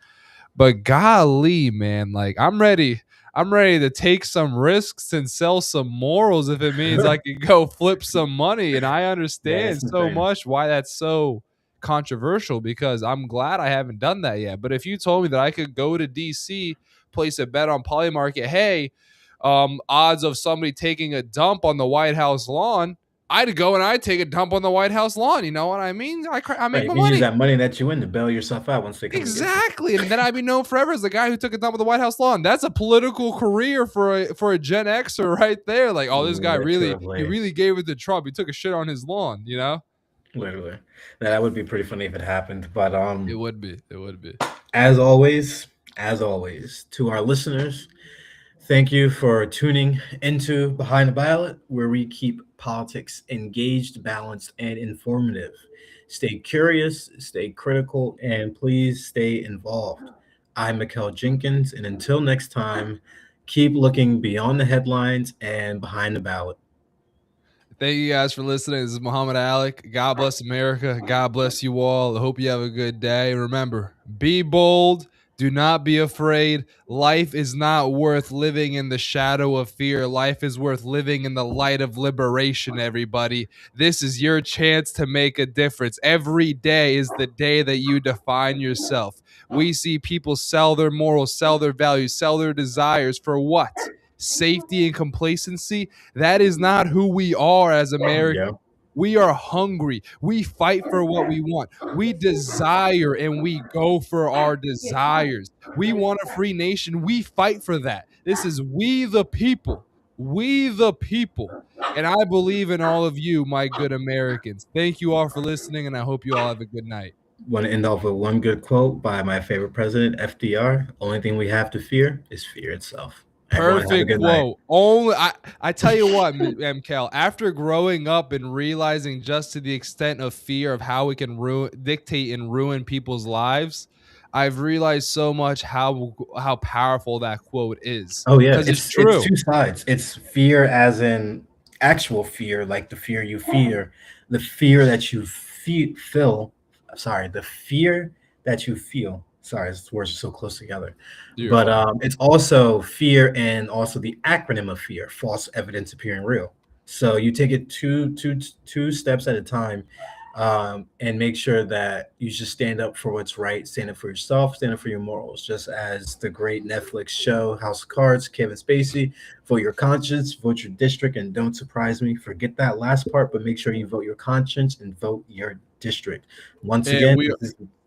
Speaker 2: But golly, man, like I'm ready. I'm ready to take some risks and sell some morals if it means I can go flip some money. And I
Speaker 1: Yeah,
Speaker 2: understand
Speaker 1: it's
Speaker 2: so
Speaker 1: insane.
Speaker 2: much why that's so controversial, because I'm glad I haven't done that yet. But if you told me that I could go to DC, place a bet on Polymarket, hey, odds of somebody taking a dump on the White House lawn, I'd go and I'd take a dump on the White House lawn. You know what I mean? I
Speaker 1: Right,
Speaker 2: make
Speaker 1: you
Speaker 2: my
Speaker 1: can use
Speaker 2: money.
Speaker 1: that money that you win to bail yourself out once they come and get you.
Speaker 2: Exactly, and then I'd be known forever as the guy who took a dump on the White House lawn. That's a political career for a Gen Xer right there. Like, oh, this guy he
Speaker 1: Literally,
Speaker 2: really gave it to Trump. He took a shit on his lawn. You know,
Speaker 1: literally. Now, that would be pretty funny if it happened. But
Speaker 2: it would be. It would be.
Speaker 1: as always, to our listeners, thank you for tuning into Behind the Ballot, where we keep politics engaged, balanced, and informative. Stay curious, stay critical, and please stay involved. I'm Mikkel Jenkins, and until next time, keep looking beyond the headlines and behind the ballot.
Speaker 2: Thank you guys for listening. This is Muhammad Alec. God bless America. God bless you all. I hope you have a good day. Remember, be bold. Do not be afraid. Life is not worth living in the shadow of fear. Life is worth living in the light of liberation, everybody. This is your chance to make a difference. Every day is the day that you define yourself. We see people sell their morals, sell their values, sell their desires for what? Safety and complacency. That is not who we are as Americans.
Speaker 1: Yeah.
Speaker 2: We are hungry. We fight for what we want. We desire and we go for our desires. We want a free nation. We fight for that. This is we the people. We the people. And I believe in all of you, my good Americans. Thank you all for listening, and I hope you all have a good night.
Speaker 1: Want to end off with one good quote by my favorite president, FDR. Only thing we have to fear is fear itself. Everyone have a
Speaker 2: Perfect
Speaker 1: good night.
Speaker 2: quote. Only I tell you what, MKL, after growing up and realizing just to the extent of fear of how it can dictate and ruin people's lives, I've realized so much how powerful that quote is,
Speaker 1: Oh yeah,
Speaker 2: because it's
Speaker 1: it's
Speaker 2: true.
Speaker 1: two sides. It's fear as in actual fear, like the fear you fear, the fear that you feel. Sorry, the fear that you feel. Sorry, these words are so close together.
Speaker 2: You're
Speaker 1: But
Speaker 2: fine.
Speaker 1: it's also fear and also the acronym of fear: false evidence appearing real. So you take it two steps at a time, and make sure that you just stand up for what's right, stand up for yourself, stand up for your morals. Just as the great Netflix show House of Cards, Kevin Spacey, vote your conscience, vote your district, and don't surprise me. Forget that last part, but make sure you vote your conscience and vote your district. Once
Speaker 2: And
Speaker 1: again,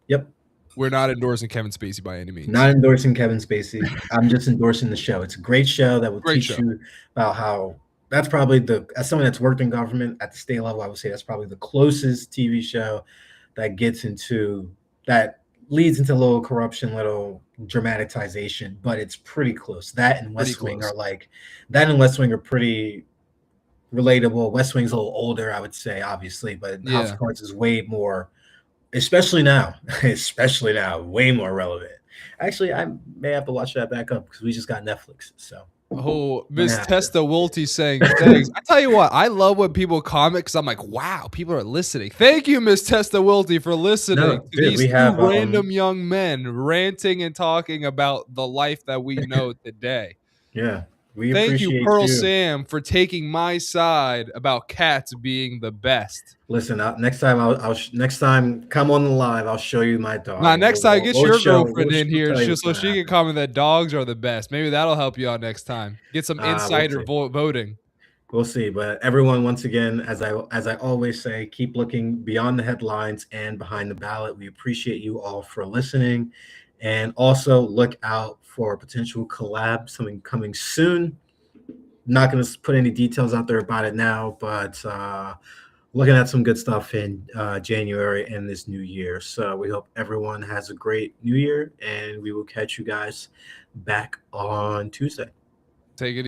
Speaker 1: yep.
Speaker 2: we're not endorsing Kevin Spacey by any
Speaker 1: Not
Speaker 2: means.
Speaker 1: endorsing Kevin Spacey. I'm just endorsing the show. It's a great show that will
Speaker 2: Great
Speaker 1: teach
Speaker 2: show.
Speaker 1: you about how that's probably as someone that's worked in government at the state level, I would say that's probably the closest TV show that gets into that leads into a little corruption, little dramatization, but it's pretty close.
Speaker 2: Pretty close.
Speaker 1: That and West Wing are pretty relatable. West Wing's a little older, I would say, obviously, but House
Speaker 2: Yeah.
Speaker 1: of Cards is way more, especially now, especially now, way more relevant. Actually, I may have to watch that back up because we just got Netflix, so
Speaker 2: Oh,
Speaker 1: might
Speaker 2: Miss
Speaker 1: have to.
Speaker 2: Testa Wilty saying thanks. I tell you what, I love when people comment because I'm like, wow, people are listening. Thank you, Miss Testa Wilty, for listening
Speaker 1: No,
Speaker 2: to
Speaker 1: dude,
Speaker 2: these
Speaker 1: we
Speaker 2: two
Speaker 1: have
Speaker 2: random young men ranting and talking about the life that we know today.
Speaker 1: yeah, we
Speaker 2: Thank you,
Speaker 1: appreciate
Speaker 2: Pearl
Speaker 1: you.
Speaker 2: Sam, for taking my side about cats being the best.
Speaker 1: Listen, next time next time come on the live, I'll show you my dog,
Speaker 2: Now,
Speaker 1: and
Speaker 2: next time, get your girlfriend in
Speaker 1: we'll
Speaker 2: here
Speaker 1: tell you what's
Speaker 2: so
Speaker 1: gonna
Speaker 2: she can
Speaker 1: happen.
Speaker 2: comment that dogs are the best. Maybe that'll help you out next time. Get some
Speaker 1: We'll
Speaker 2: insider
Speaker 1: see.
Speaker 2: voting.
Speaker 1: We'll see. But everyone, once again, as I always say, keep looking beyond the headlines and behind the ballot. We appreciate you all for listening, and also look out for a potential collab, something coming soon. Not going to put any details out there about it now, but looking at some good stuff in January and this new year. So we hope everyone has a great new year, and we will catch you guys back on Tuesday.
Speaker 2: Take it